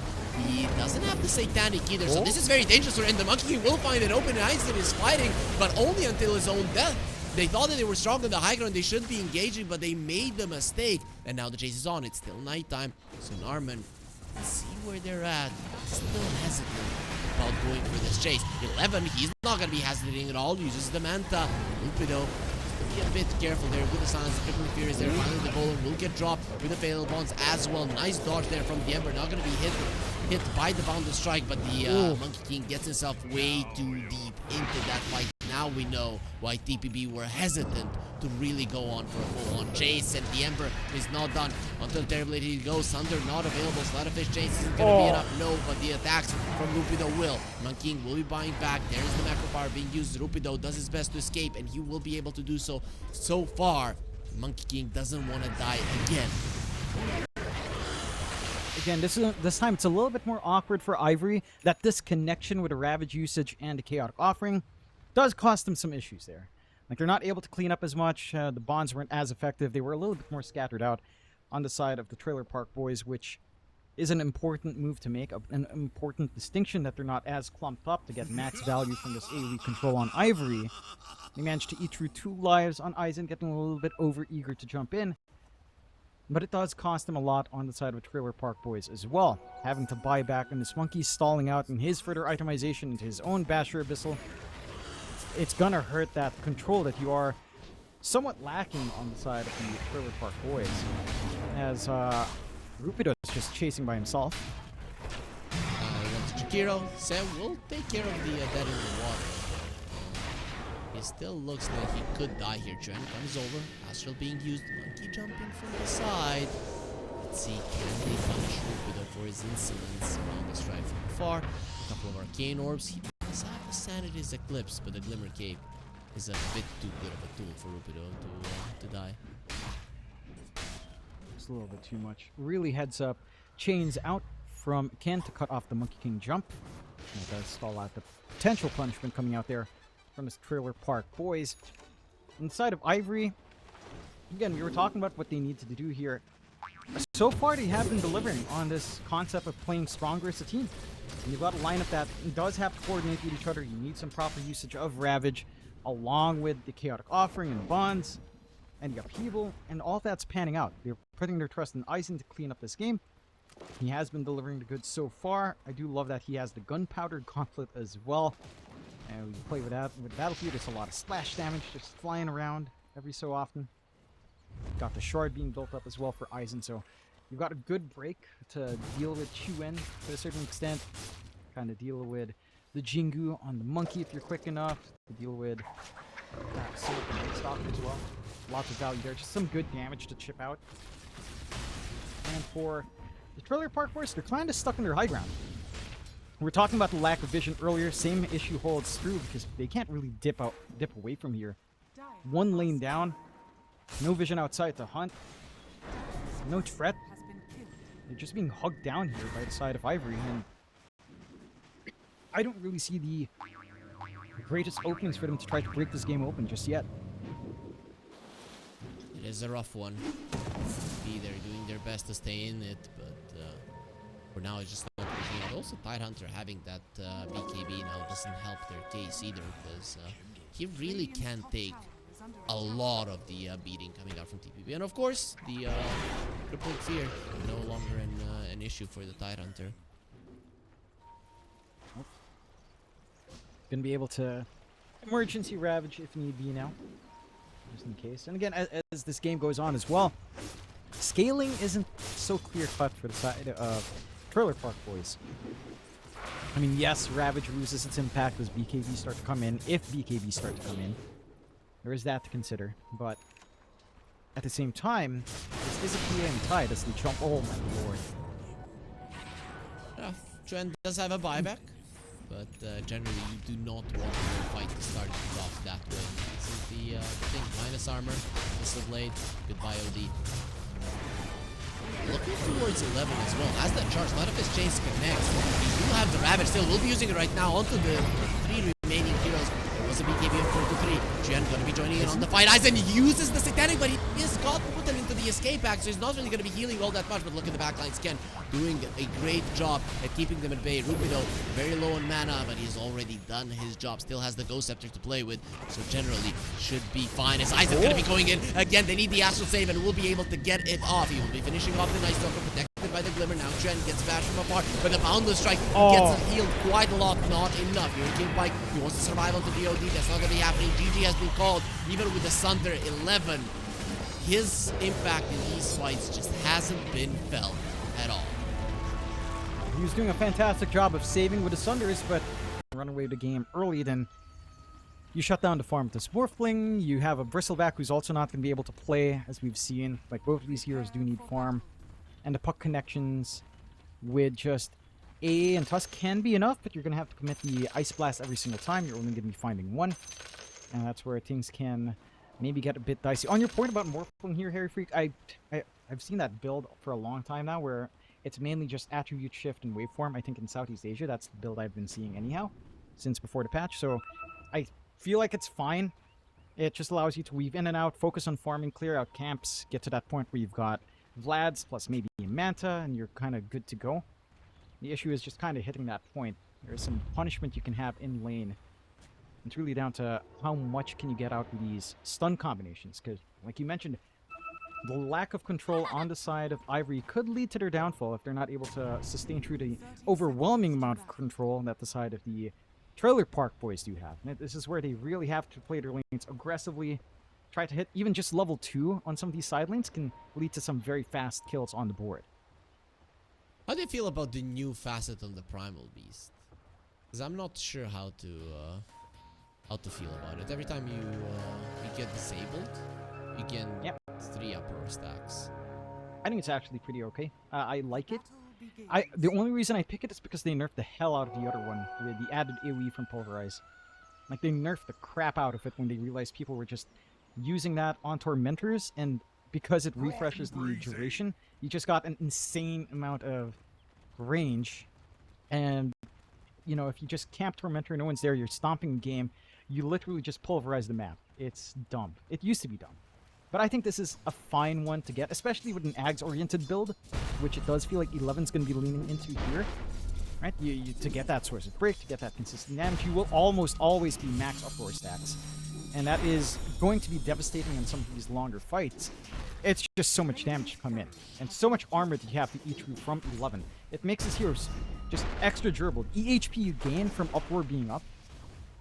He doesn't have the Satanic either, so this is very dangerous. And the Monkey King will find it open. Eisen is fighting, but only until his own death. They thought that they were strong on the high ground. They should be engaging, but they made the mistake. And now the chase is on. It's still nighttime. So Narman, see where they're at. Still hesitant about going for this chase. 11, he's not going to be hesitating at all. Uses the Manta. Lupido, be a bit careful there with the silence. The Crippling Fury is there. Finally, the Golem will get dropped with the Fatal Bonds as well. Nice dodge there from the Ember. Not going to be hit by the Boundless Strike, but the Monkey King gets himself way too deep into that fight. Now we know why TPB were hesitant to really go on for a full-on chase, and the Ember is not done until Terribly he goes. Thunder not available. Slaughterfish chase isn't going to be enough. No, but the attacks from Rupido will. Monkey King will be buying back. There's the Macropire being used. Rupido does his best to escape, and he will be able to do so. So far, Monkey King doesn't want to die again. Again, this time it's a little bit more awkward for Ivory. That disconnection with the Ravage usage and the Chaotic Offering. does cost them some issues there. Like, they're not able to clean up as much. The bonds weren't as effective. They were a little bit more scattered out on the side of the Trailer Park Boys, which is an important move to make, an important distinction that they're not as clumped up to get max value from this AoE control on Ivory. They managed to eat through 2 lives on Aizen, getting a little bit over-eager to jump in. But it does cost them a lot on the side of Trailer Park Boys as well. Having to buy back, and this monkey stalling out in his further itemization into his own Basher Abyssal. It's gonna hurt that control that you are somewhat lacking on the side of the Trailer Park Boys. As Rupido is just chasing by himself. Chikiro said we'll take care of the dead in the water. He still looks like he could die here. Jen comes over. Astral being used. Monkey jumping from the side. Let's see, can they punish Rupido for his insolence around the strike from afar? A couple of arcane orbs. He does have the Sanity's Eclipse, but the Glimmer Cape is a bit too good of a tool for Rupido to die. It's a little bit too much. Really heads up. Chains out from Ken to cut off the Monkey King jump. And it does stall out the potential punishment coming out there from this Trailer Park Boys. Inside of Ivory, again, we were talking about what they need to do here. So far, they have been delivering on this concept of playing stronger as a team. And you've got a lineup that does have to coordinate with each other. You need some proper usage of Ravage, along with the Chaotic Offering and Bonds, and the Upheaval, and all that's panning out. They're putting their trust in Aizen to clean up this game. He has been delivering the goods so far. I do love that he has the Gunpowder Gauntlet as well. And we play with that. With Battlefield, there's a lot of splash damage just flying around every so often. Got the Shard being built up as well for Aizen, so you've got a good break to deal with Chuen to a certain extent. Kind of deal with the Jingu on the Monkey if you're quick enough. To deal with Silk and Stalker as well. Lots of value there. Just some good damage to chip out. And for the Trailer Park Boys, they're kind of stuck in their high ground. We were talking about the lack of vision earlier. Same issue holds through because they can't really dip away from here. One lane down. No vision outside to hunt. No threat. They're just being hugged down here by the side of Ivory. And I don't really see the greatest openings for them to try to break this game open just yet. It is a rough one. They're doing their best to stay in it, but for now it's just not working out. Also, Tidehunter having that BKB now doesn't help their case either, because he really can take a lot of the beating coming out from TPB. And of course, the Crippling Fear no longer an issue for the Tidehunter. Gonna be able to emergency Ravage if need be now, just in case. And again, as this game goes on as well, scaling isn't so clear-cut for the side of Trailer Park Boys. I mean, yes, Ravage loses its impact as BKB start to come in, if BKB start to come in. There is that to consider, but at the same time, this is a PA and Tide as they jump. Oh my lord. Yeah, Trent does have a buyback, but generally you do not want your fight to start off that way. This is the thing. Minus armor, Missile Blade, goodbye OD. Looking towards 11 as well. As that charge, a lot of his chains connects. We do have the Ravage still. We'll be using it right now onto the 3 remaining heroes. There was a BKB of 4-3. Jian gonna be joining in on the fight. Aizen uses the Satanic, but he is got put them into the escape act, so he's not really gonna be healing all that much. But look at the backlines. Ken doing a great job at keeping them at bay. Rupido very low on mana, but he's already done his job. Still has the Ghost Scepter to play with, so generally should be fine. As Aizen's gonna be going in again. They need the Astral Save, and will be able to get it off. He will be finishing off the Night Stalker, protected by the Glimmer. Now Chen gets bashed from afar, but the Boundless Strike gets him healed quite a lot. Not enough. King Pike, he wants to survive onto DOD. That's not gonna be happening. GG has been called, even with the Sunder 11. His impact in these fights just hasn't been felt at all. He was doing a fantastic job of saving with the Sunders, but run away the game early, then you shut down the farm with the Smurfling. You have a Bristleback who's also not going to be able to play, as we've seen. Like, both of these heroes do need farm. And the puck connections with just A and Tusk can be enough, but you're going to have to commit the Ice Blast every single time. You're only going to be finding one. And that's where things can maybe get a bit dicey. On your point about Morphling here, Harry Freak, I've seen that build for a long time now, where it's mainly just attribute shift and waveform. I think in Southeast Asia, that's the build I've been seeing anyhow, since before the patch. So I feel like it's fine. It just allows you to weave in and out, focus on farming, clear out camps, get to that point where you've got Vlads plus maybe a Manta, and you're kind of good to go. The issue is just kind of hitting that point. There's some punishment you can have in lane. It's really down to how much can you get out of these stun combinations, because, like you mentioned, the lack of control on the side of Ivory could lead to their downfall if they're not able to sustain through the overwhelming amount of control that the side of the Trailer Park boys do have. And this is where they really have to play their lanes aggressively. Try to hit even just level 2 on some of these side lanes can lead to some very fast kills on the board. How do you feel about the new facet on the Primal Beast? Because I'm not sure how to feel about it. Every time you get disabled, you gain 3 upper stacks. I think it's actually pretty okay. I like it. The only reason I pick it is because they nerfed the hell out of the other one with the added AoE from Pulverize. Like, they nerfed the crap out of it when they realized people were just using that on Tormentors, and because it refreshes the duration, you just got an insane amount of range. And, you know, if you just camp Tormentor, no one's there, you're stomping the game, you literally just pulverize the map. It's dumb. It used to be dumb. But I think this is a fine one to get, especially with an Ags-oriented build, which it does feel like 11's going to be leaning into here. Right? To get that source of break, to get that consistent damage, you will almost always be max uproar stacks. And that is going to be devastating in some of these longer fights. It's just so much damage to come in, and so much armor that you have to eat through from 11. It makes his heroes just extra durable. The EHP you gain from uproar being up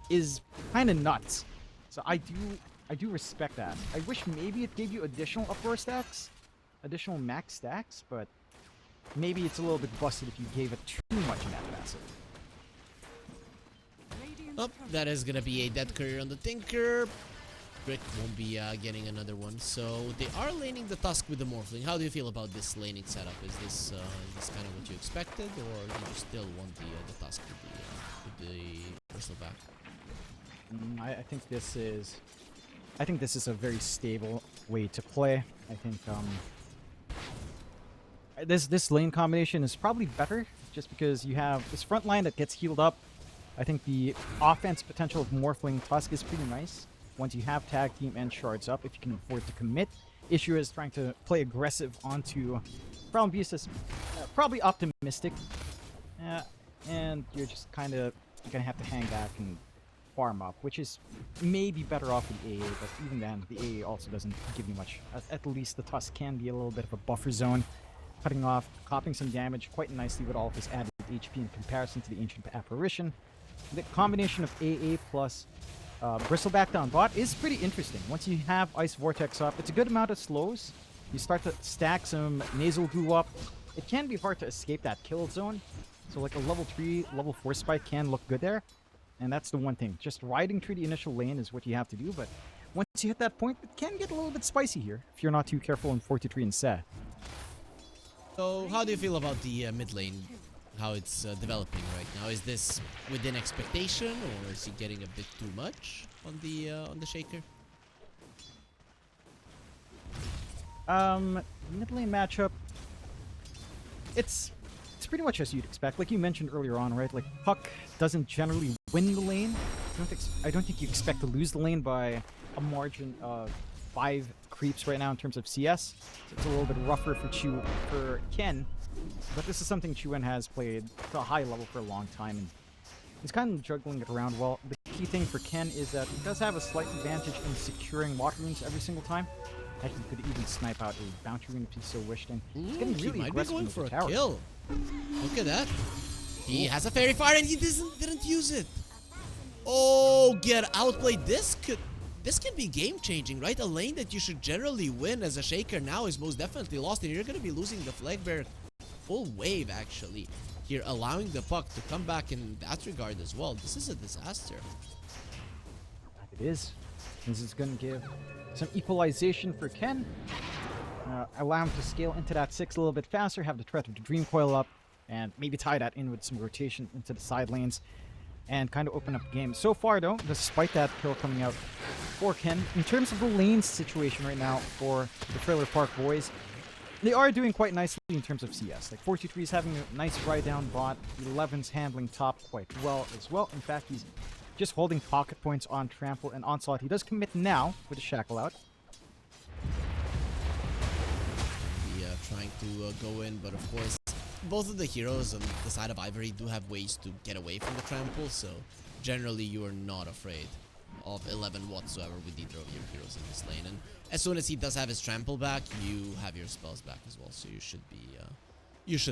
is kind of nuts. So I do respect that. I wish maybe it gave you additional uproar stacks, additional max stacks, but maybe it's a little bit busted if you gave it too much in that facet. Oh, that is gonna be a dead courier on the Tinker. Brick won't be getting another one, so they are laning the Tusk with the Morphling. How do you feel about this laning setup? Is this kind of what you expected, or do you still want the Tusk with the Bristleback? I think this is a very stable way to play. I think this lane combination is probably better just because you have this front line that gets healed up. I think the offense potential of Morphling Tusk is pretty nice once you have tag team and shards up, if you can afford to commit. Issue is trying to play aggressive onto Primal Beast is probably optimistic, and you're just kind of gonna have to hang back and farm up, which is maybe better off with AA, but even then, the AA also doesn't give you much. At least the Tusk can be a little bit of a buffer zone, cutting off, copping some damage quite nicely with all of his added HP in comparison to the Ancient Apparition. The combination of AA plus Bristleback down bot is pretty interesting. Once you have Ice Vortex up, it's a good amount of slows. You start to stack some Nasal Goo up. It can be hard to escape that kill zone, so like a level 3, level 4 spike can look good there. And that's the one thing. Just riding through the initial lane is what you have to do, but once you hit that point, it can get a little bit spicy here if you're not too careful in 43 and set. So, how do you feel about the mid lane? How it's developing right now? Is this within expectation, or is he getting a bit too much on the Shaker? Mid lane matchup. It's pretty much as you'd expect. Like you mentioned earlier on, right? Like Puck doesn't generally win the lane. I don't think you expect to lose the lane by a margin of 5 creeps right now in terms of CS. So it's a little bit rougher for Ken. But this is something Chuen has played to a high level for a long time, and he's kind of juggling it around well. The key thing for Ken is that he does have a slight advantage in securing water runes every single time. Heck, he could even snipe out a bounty rune if he so wished, and he's getting really he might be aggressive going with for the a tower. kill. Look at that. He has a Fairy Fire and he didn't use it. Oh, get outplayed. This can be game changing, right? A lane that you should generally win as a Shaker now is most definitely lost, and you're going to be losing the Flag Bear full wave actually here, allowing the Puck to come back in that regard as well. This is a disaster. It is. This is going to give some equalization for Ken. Allow him to scale into that 6 a little bit faster, have the threat of the Dream Coil up, and maybe tie that in with some rotation into the side lanes and kind of open up the game. So far though, despite that kill coming out for Ken, in terms of the lane situation right now for the Trailer Park boys, they are doing quite nicely in terms of CS. Like 43 is having a nice ride down bot, 11's handling top quite well as well. In fact, he's just holding pocket points on Trample and Onslaught. He does commit now with a Shackle out. Trying to go in, but of course, both of the heroes on the side of Ivory do have ways to get away from the trample, so generally you are not afraid of 11 whatsoever with either of your heroes in this lane. And as soon as he does have his trample back, you have your spells back as well, so you should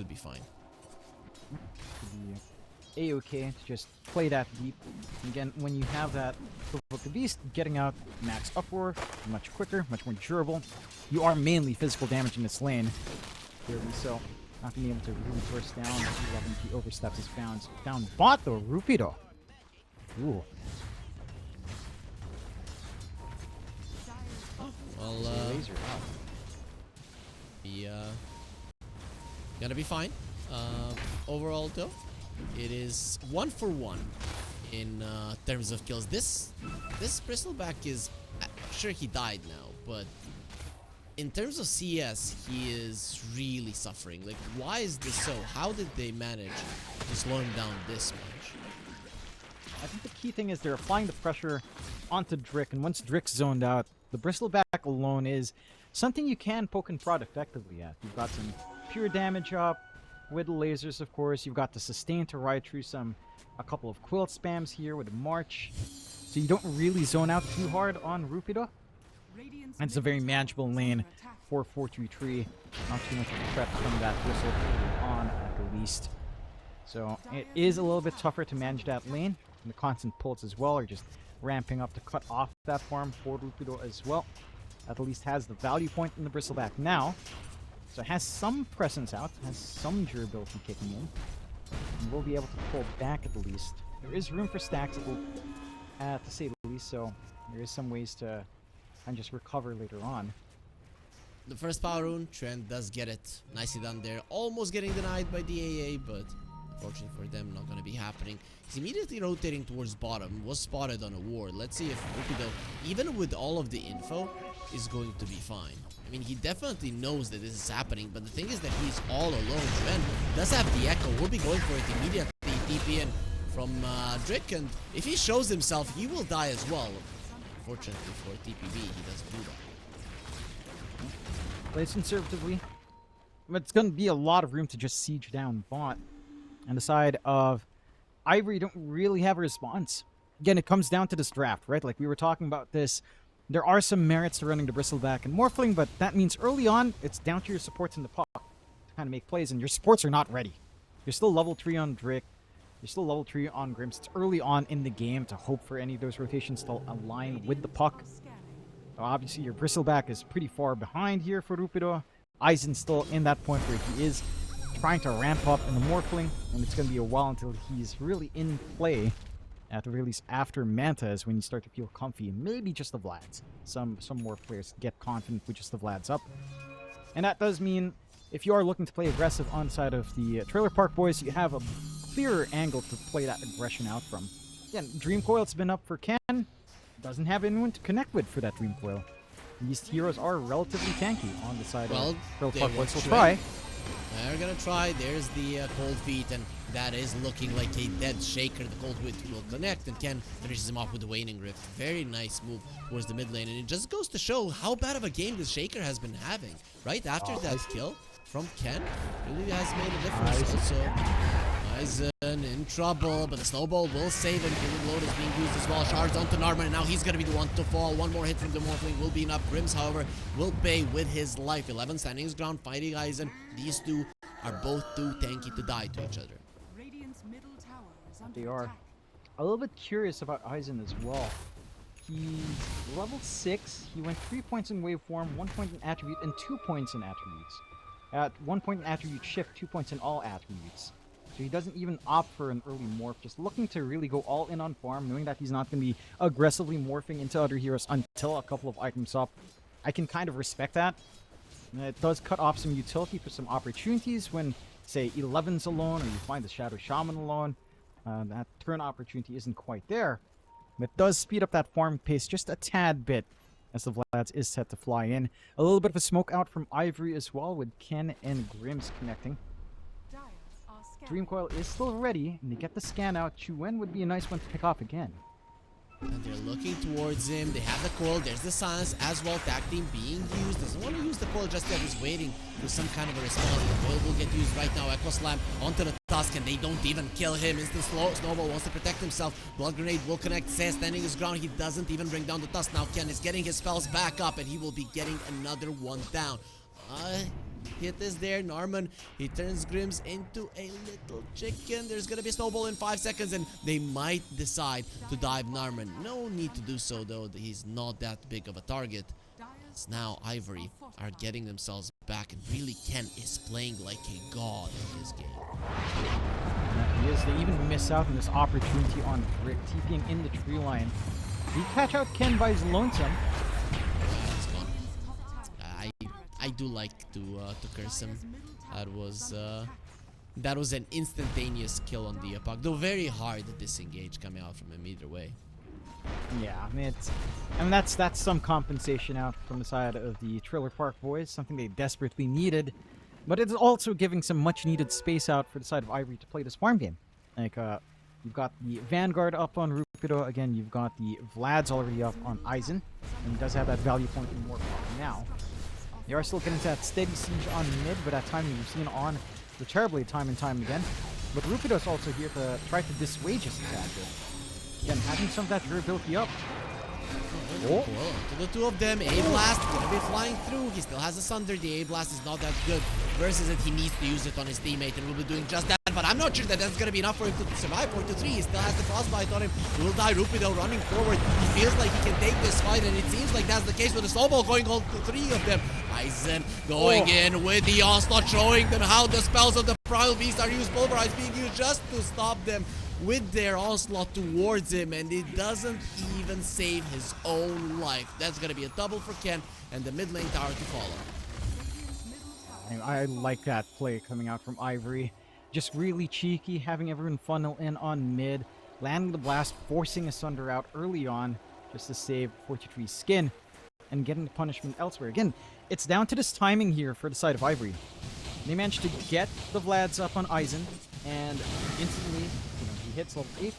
be fine. A-okay to just play that deep. And again, when you have that Provoke the Beast, getting out max uproar, much quicker, much more durable. You are mainly physical damage in this lane. Clearly so. Not being able to really burst down. 11p oversteps is found bot though, Rupido. Ooh. Well, laser out. Gonna be fine. Overall though, it is 1 for 1 in terms of kills. This Bristleback is sure he died now, but in terms of CS, he is really suffering. Like, why is this so? How did they manage to slow him down this much? I think the key thing is they're applying the pressure onto Drick, and once Drick's zoned out, the Bristleback alone is something you can poke and prod effectively at. You've got some pure damage up with the lasers, of course. You've got the sustain to ride through a couple of quilt spams here with the March. So you don't really zone out too hard on Rupido. And it's a very manageable lane for 4-2-3. Not too much of a threat from that Bristle on at the least. So it is a little bit tougher to manage that lane. And the constant pulls as well are just ramping up to cut off that farm for Rupido as well. At least has the value point in the Bristleback now. So it has some presence out, has some durability kicking in. And we'll be able to pull back at the least. There is room for stacks to say the least, so there is some ways to and just recover later on. The first power rune, Trent does get it. Nicely done there. Almost getting denied by the AA, but unfortunately for them, not going to be happening. He's immediately rotating towards bottom. Was spotted on a ward. Let's see if Rupido, even with all of the info, is going to be fine. I mean, he definitely knows that this is happening, but the thing is that he's all alone. Trent does have the echo. Will be going for it immediately. TP in from Drick, and if he shows himself, he will die as well. Unfortunately for TPB, he doesn't do that. Plays conservatively. But it's going to be a lot of room to just siege down bot. On the side of Ivory, don't really have a response. Again, it comes down to this draft, right? Like we were talking about this. There are some merits to running the Bristleback and Morphling, but that means early on, it's down to your supports in the puck to kind of make plays, and your supports are not ready. You're still level 3 on Drick. You're still level 3 on Grims. It's early on in the game to hope for any of those rotations to align with the puck. Obviously, your Bristleback is pretty far behind here for Rupido. Aizen's still in that point where he is trying to ramp up in the Morphling, and it's going to be a while until he's really in play. At the release after Manta is when you start to feel comfy. Maybe just the Vlads. Some more players get confident with just the Vlads up. And that does mean if you are looking to play aggressive on the side of the Trailer Park Boys, you have a clearer angle to play that aggression out from. Again, Dream Coil's been up for Ken. Doesn't have anyone to connect with for that Dream Coil. These heroes are relatively tanky on the side of Trailer Park Boys. Will try. They're gonna try. There's the cold feet, and that is looking like a dead Shaker. The cold feet will connect, and Ken finishes him off with the waning rift. Very nice move towards the mid lane, and it just goes to show how bad of a game this Shaker has been having. Right after that kill from Ken, really has made a difference. Also, Aizen in trouble, but the snowball will save him. Healing load is being used as well. Shards onto Narman, and now he's gonna be the one to fall. One more hit from the Morphling will be enough. Grims, however, will pay with his life. 11 standing his ground, fighting Aizen. These two are both too tanky to die to each other. They are. A little bit curious about Aizen as well. He's level 6. He went 3 points in waveform, 1 point in attribute, and 2 points in attributes. At 1 point in attribute shift, 2 points in all attributes. So he doesn't even opt for an early morph, just looking to really go all in on farm, knowing that he's not going to be aggressively morphing into other heroes until a couple of items up. I can kind of respect that. It does cut off some utility for some opportunities when, say, 11's alone, or you find the Shadow Shaman alone. That turn opportunity isn't quite there. But it does speed up that farm pace just a tad bit, as the Vlads is set to fly in. A little bit of a smoke out from Ivory as well, with Ken and Grims connecting. Dream Coil is still ready, and they get the scan out. Chuwen would be a nice one to pick off again. And they're looking towards him. They have the coil. There's the silence as well. Tag team being used. Doesn't want to use the coil just yet. He's waiting for some kind of a response. The coil will get used right now. Echo Slam onto the Tusk, and they don't even kill him. Instant Snowball wants to protect himself. Blood Grenade will connect. Says standing his ground. He doesn't even bring down the Tusk. Now Ken is getting his spells back up, and he will be getting another one down. Hit is there. Narman, he turns Grims into a little chicken. There's gonna be a snowball in 5 seconds, and they might decide to dive Narman. No need to do so, though. He's not that big of a target. As now Ivory are getting themselves back, and really Ken is playing like a god in this game. He is. They even miss out on this opportunity on Brick, TPing in the tree line. He catch out Ken by his lonesome. He's gone. I do like to curse him. That was an instantaneous kill on the puck, though very hard to disengage coming out from him either way. Yeah, I mean that's some compensation out from the side of the Trailer Park Boys, something they desperately needed, but it's also giving some much needed space out for the side of Ivory to play this farm game. Like you've got the Vanguard up on Rupido again. You've got the Vlad's already up on Aizen, and he does have that value point in more now. They are still getting that steady siege on mid, but that timing we've seen on the Terrorblade time and time again. But Rupido's also here to try to dissuade us a tad bit. Again, having some of that durability up. Oh. To the two of them, A-Blast gonna be flying through. He still has a Sunder. The A-Blast is not that good. Versus it, he needs to use it on his teammate, and will be doing just that. But I'm not sure that that's gonna be enough for him to survive. 4-3, he still has the Frostbite on him. He will die. Rupido running forward. He feels like he can take this fight, and it seems like that's the case with the snowball going on to 3 of them. Aizen going in with the onslaught, showing them how the spells of the Primal Beast are used. Pulverize being used just to stop them with their onslaught towards him, and it doesn't even save his own life. That's gonna be a double for Ken, and the mid lane tower to follow. I like that play coming out from Ivory. Just really cheeky, having everyone funnel in on mid, landing the blast, forcing a Sunder out early on just to save 43's skin, and getting the punishment elsewhere. Again, it's down to this timing here for the side of Ivory. They managed to get the Vlads up on Aizen, and instantly, he hits level 8,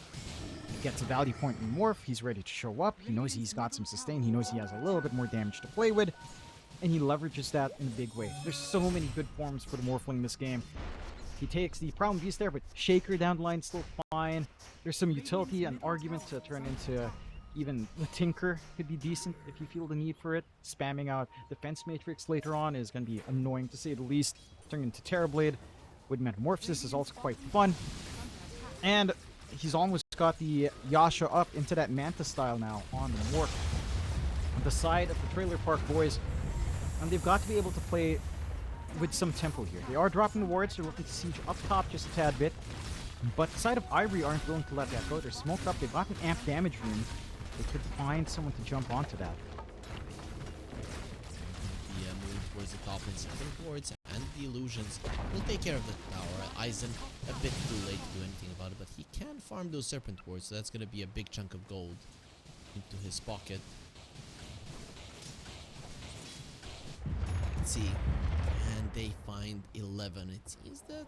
he gets a value point in Morph, he's ready to show up, he knows he's got some sustain, he knows he has a little bit more damage to play with, and he leverages that in a big way. There's so many good forms for the Morphling in this game. He takes the Problem Beast there, but Shaker down the line still fine. There's some utility, an argument to turn into even the Tinker could be decent if you feel the need for it. Spamming out Defense Matrix later on is going to be annoying to say the least. Turning into Terrorblade with Metamorphosis is also quite fun. And he's almost got the Yasha up into that Manta style now on the Morph. On the side of the Trailer Park Boys, and they've got to be able to play with some tempo here. They are dropping the wards, they're looking to siege up top just a tad bit, but the side of Ivory aren't willing to let that go. They're smoked up, they've got an amp damage room. They could find someone to jump onto that. The move towards the top and second wards and the illusions will take care of the tower. Aizen a bit too late to do anything about it, but he can farm those serpent wards, so that's going to be a big chunk of gold into his pocket. Let's see. And they find 11. It seems that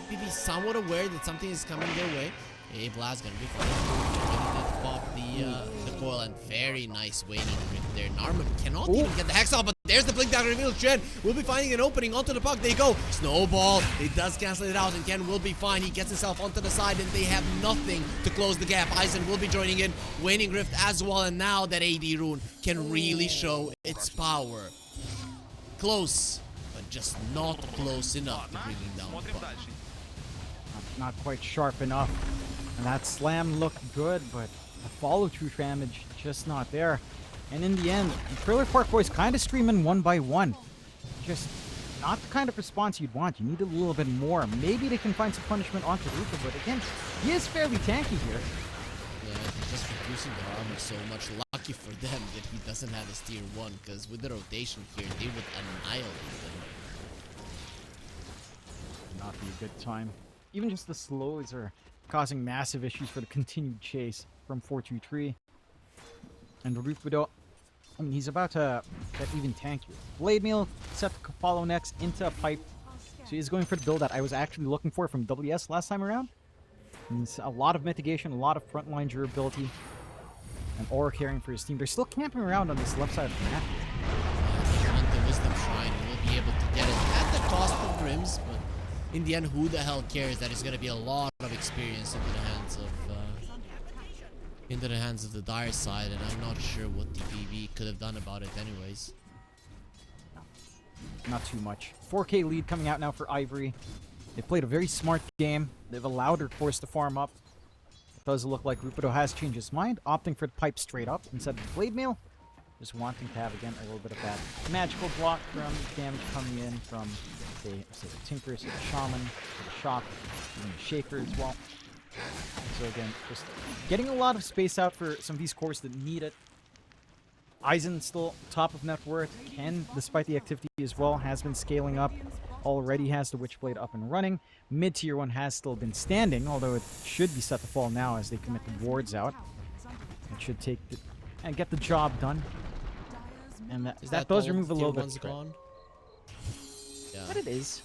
maybe somewhat aware that something is coming their way. A-Blast gonna be fine. Gonna pop the coil, and very nice waiting there. Narman cannot even get the Hex off, but there's the blink down reveal. Chen will be finding an opening onto the puck. They go. Snowball. It does cancel it out, and Ken will be fine. He gets himself onto the side, and they have nothing to close the gap. Aizen will be joining in. Waning Rift as well, and now that AD rune can really show its power. Close, but just not close enough to bring him down. Not quite sharp enough. And that slam looked good, but the follow-through damage just not there. And in the end, the Trailer Park Boys kind of streaming one by one. Just not the kind of response you'd want. You need a little bit more. Maybe they can find some punishment onto Ruka, but again, he is fairly tanky here. Yeah, he's just reducing the armor so much. Lucky for them that he doesn't have his tier 1, because with the rotation here, they would annihilate them. Not be a good time. Even just the slows are causing massive issues for the continued chase from 423. And Rupido, I mean, he's about to get even tankier. Blade Meal set to follow next into a pipe. So he's going for the build that I was actually looking for from WS last time around. And it's a lot of mitigation, a lot of frontline durability. and Aura carrying for his team. They're still camping around on this left side of the map. They want the Wisdom Shrine, and we'll be able to get it at the cost of Grims, but in the end, who the hell cares? That is going to be a lot of experience into the hands of the Dire side, and I'm not sure what the BB could have done about it anyways. Not too much. 4K lead coming out now for Ivory. They played a very smart game. They've allowed their course to farm up. It does look like Rupido has changed his mind, opting for the pipe straight up instead of the Blade Mail. Just wanting to have, again, a little bit of that magical block from damage coming in from, say the Tinker, say the Shaman, the Shock, even the Shaker as well. So again, just getting a lot of space out for some of these cores that need it. Aizen still top of net worth. Ken, despite the activity as well, has been scaling up. Already has the Witchblade up and running. Mid tier 1 has still been standing, although it should be set to fall now as they commit the wards out. It should take and get the job done. And that does remove a little bit of threat. Gone? Yeah. But it is.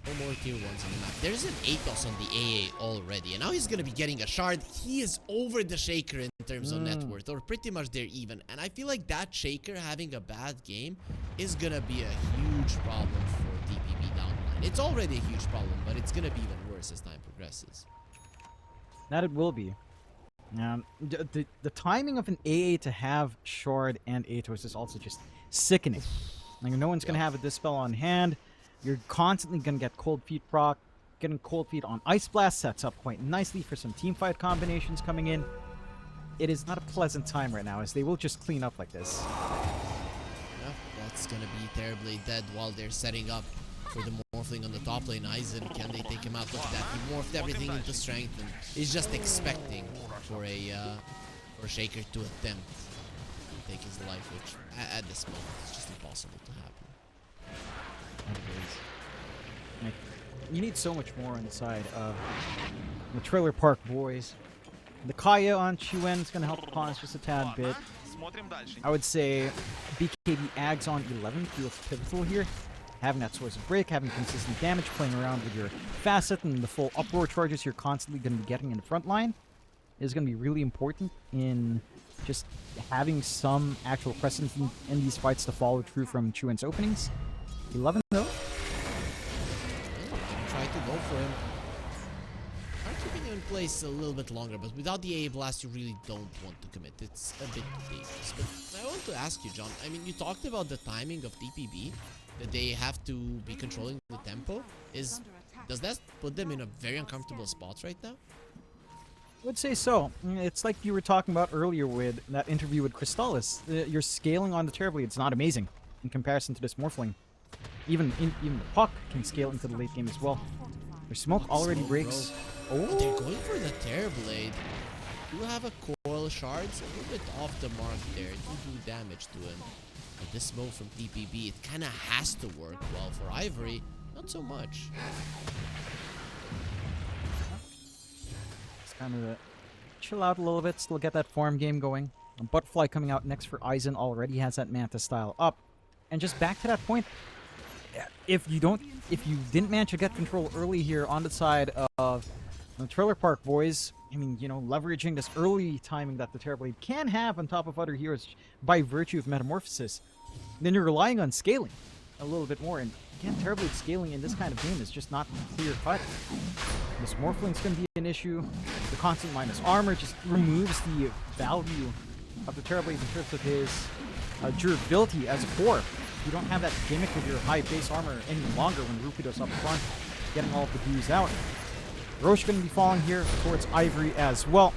No more tier 1s on the map. There's an Athos on the AA already, and now he's gonna be getting a shard. He is over the Shaker in terms of net worth, or pretty much they're even. And I feel like that Shaker having a bad game is gonna be a huge problem for DPB down the line. It's already a huge problem, but it's gonna be even worse as time progresses. That it will be. The timing of an AA to have Shard and Athos is also just sickening. Like, no one's going to have a Dispel on hand. You're constantly going to get Cold Feet proc. Getting Cold Feet on Ice Blast sets up quite nicely for some teamfight combinations coming in. It is not a pleasant time right now, as they will just clean up like this. Yeah, that's going to be terribly dead while they're setting up for the Morphling on the top lane. Aizen, can they take him out? Look at that. He morphed everything into strength, and he's just expecting for a Shaker to attempt to take his life, which at this moment is just impossible to happen. Like, you need so much more on the side of the Trailer Park Boys. The Kaya on Chuen is going to help the cause just a tad bit. I would say BKB Ags on 11 feels pivotal here. Having that source of break, having consistent damage, playing around with your facet and the full uproar charges you're constantly going to be getting in the front line is going to be really important in just having some actual presence in these fights to follow through from Chuen's openings. 11 though. Try to go for him. I'm keeping him in place a little bit longer, but without the AA blast, you really don't want to commit. It's a bit dangerous. But I want to ask you, John. I mean, you talked about the timing of DPB. That they have to be controlling the tempo. Does that put them in a very uncomfortable spot right now? I would say so. It's like you were talking about earlier with that interview with Crystallis. Your scaling on the Terrorblade, it's not amazing in comparison to this Morphling. Even the Puck can scale into the late game as well. Their smoke already breaks. Oh, they're going for the Terrorblade. You have a coil shards, a little bit off the mark there. You do damage to him. But this smoke from TPB, it kind of has to work. Well, for Ivory, not so much. It's kind of chill out a little bit, still get that farm game going. Butterfly coming out next for Aizen already has that Manta style up. And just back to that point, if you didn't manage to get control early here on the side of the Trailer Park Boys, I mean, you know, leveraging this early timing that the Terrorblade can have on top of other heroes by virtue of Metamorphosis, then you're relying on scaling a little bit more. And again, Terrorblade scaling in this kind of game is just not clear cut. This Morphling's going to be an issue. The constant minus armor just removes the value of the Terrorblade in terms of his durability as a core. You don't have that gimmick with your high base armor any longer when Rupido's up front, getting all of the dues out. Roche going to be falling here towards Ivory as well.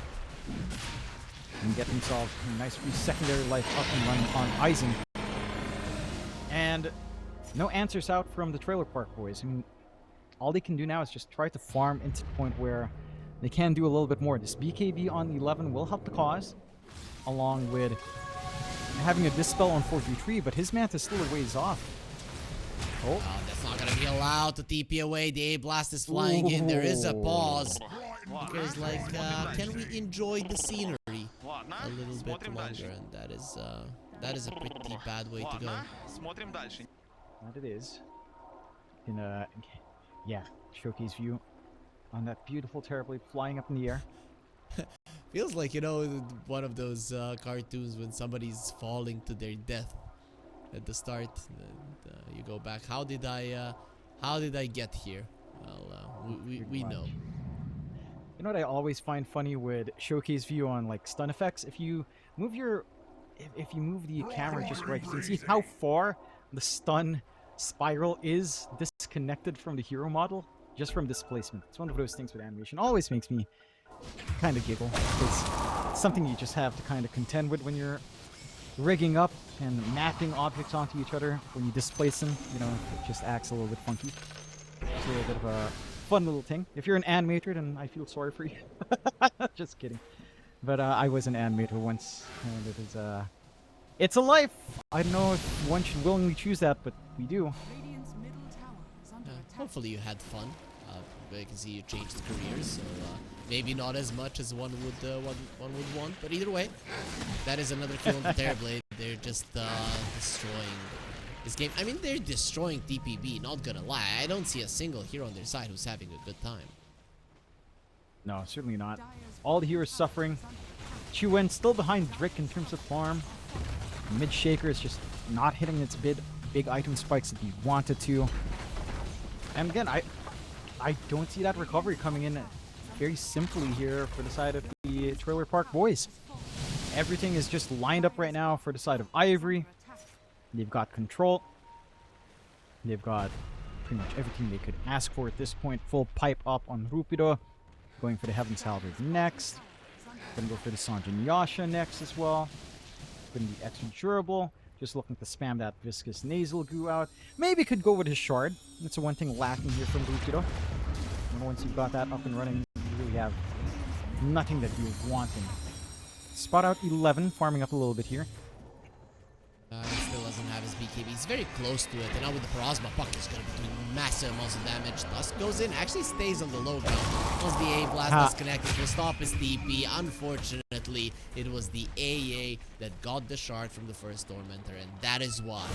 And get themselves a nice free secondary life up and running on Aizen. And no answers out from the Trailer Park Boys. I mean, all they can do now is just try to farm into the point where they can do a little bit more. This BKB on 11 will help the cause, along with having a Dispel on 4v3, but his Manta is still a ways off. Oh, that's not gonna be allowed to TP away. The A-Blast is flying in. There is a pause. Because, like, can we enjoy the scenery a little bit longer? And that is a pretty bad way to go. That it is. Yeah, showcase view on that beautiful Terrorblade flying up in the air. Feels like, you know, one of those cartoons when somebody's falling to their death at the start. And, you go back. How did I get here? Well, we Pretty know. much. You know what I always find funny with Showcase View on like stun effects? If you move if you move the camera just right, you can see how far the stun spiral is disconnected from the hero model just from displacement. It's one of those things with animation. Always makes me kind of giggle. It's something you just have to kind of contend with when you're rigging up and mapping objects onto each other. When you displace them, you know, it just acts a little bit funky. It's a little bit of a fun little thing. If you're an animator, then I feel sorry for you. Just kidding. But I was an animator once, and it is it's a life. I don't know if one should willingly choose that, but we do. Hopefully you had fun. I can see you changed careers, so maybe not as much as one would want. But either way, that is another kill on the Terrorblade. They're just destroying this game. I mean, they're destroying TPB. Not gonna lie, I don't see a single hero on their side who's having a good time. No, certainly not. All the heroes suffering. Chuwen still behind Drick in terms of farm. Mid Shaker is just not hitting its big item spikes that he wanted to. And again, I don't see that recovery coming in very simply here for the side of the Trailer Park boys. Everything is just lined up right now for the side of Ivory. They've got control. They've got pretty much everything they could ask for at this point. Full pipe up on Rupido. Going for the Heaven's Halberd next. Gonna go for the Sanjin Yasha next as well. Gonna be extra durable. Just looking to spam that viscous nasal goo out. Maybe could go with his shard. That's the one thing lacking here from Rupido. And once you've got that up and running, you really have nothing that you're wanting. Spot out 11, farming up a little bit here. He still doesn't have his BKB. He's very close to it. And now with the Parasma, Puck is going to be doing massive amounts of damage. Tusk goes in, actually stays on the low ground. Once the A blast is connected, will stop his TP. Unfortunately, it was the AA that got the shard from the first Tormentor, and that is why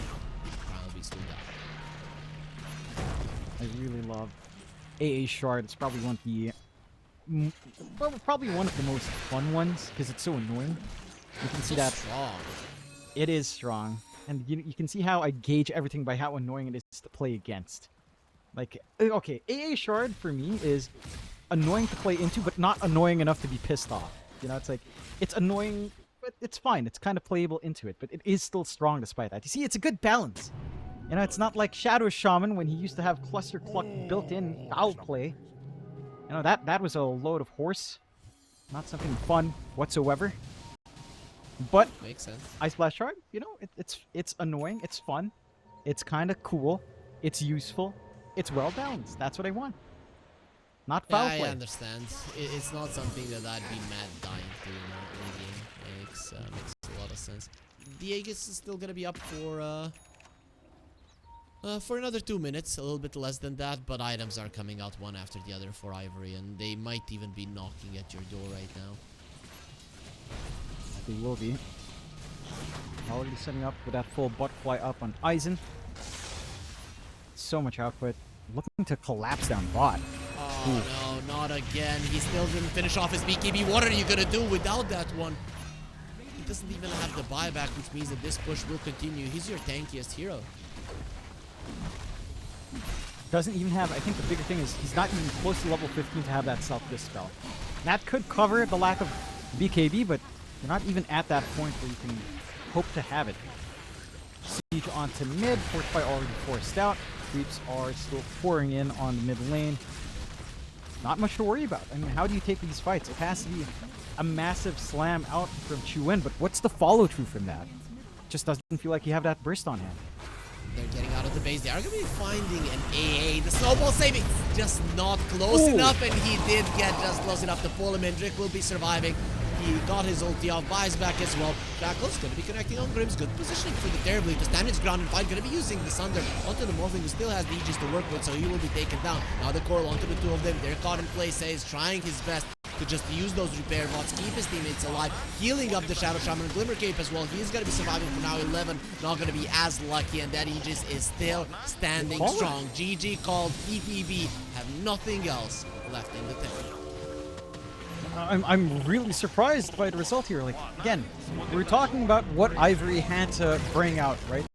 Crown Beast will die. I really love AA shard. It's probably one of the probably one of the most fun ones because it's so annoying. You can see that strong. It is strong, and you can see how I gauge everything by how annoying it is to play against. Like, okay, AA shard for me is annoying to play into, but not annoying enough to be pissed off. You know, it's like, it's annoying, but it's fine. It's kind of playable into it, but it is still strong despite that. You see, it's a good balance. You know, it's not like Shadow Shaman when he used to have Cluster Cluck built in foul play. You know, that was a load of horse. Not something fun whatsoever. But makes sense. Ice Blast Shard, you know, it's annoying, it's fun, it's kind of cool, it's useful, it's well balanced. That's what I want. Not foul play. I understand. It's not something that I'd be mad dying to, you know, in the game. It makes a lot of sense. The Aegis is still gonna be up for another 2 minutes, a little bit less than that, but items are coming out one after the other for Ivory, and they might even be knocking at your door right now. They will be. Already setting up with that full butterfly up on Aizen. So much output. Looking to collapse down bot. Oh no, not again. He still didn't finish off his BKB. What are you gonna do without that one? He doesn't even have the buyback, which means that this push will continue. He's your tankiest hero. Doesn't even have, I think the bigger thing is he's not even close to level 15 to have that self-dispel. That could cover the lack of BKB, but you're not even at that point where you can hope to have it. Siege onto mid, Fortify already forced out. Creeps are still pouring in on the mid lane. Not much to worry about. I mean, how do you take these fights? It has to be a massive slam out from Chuwen, but what's the follow-through from that? Just doesn't feel like you have that burst on hand. They're getting out of the base. They are going to be finding an AA. The snowball saving just not close enough, and he did get just close enough to pull him in. Drick will be surviving. He got his ulti off, buys back as well. Shackle's going to be connecting on Grimm's. Good positioning for the Terrorblade to stand his ground and fight. Going to be using the Sunder onto the Morphling, who still has the Aegis to work with, so he will be taken down. Now the Coral onto the two of them. They're caught in place. He's trying his best to just use those repair bots, keep his teammates alive, healing up the Shadow Shaman and Glimmer Cape as well. He's going to be surviving for now. 11, not going to be as lucky, and that Aegis is still standing strong. GG called. PPB have nothing else left in the tank. I'm really surprised by the result here. Like, again, we're talking about what Ivory had to bring out, right?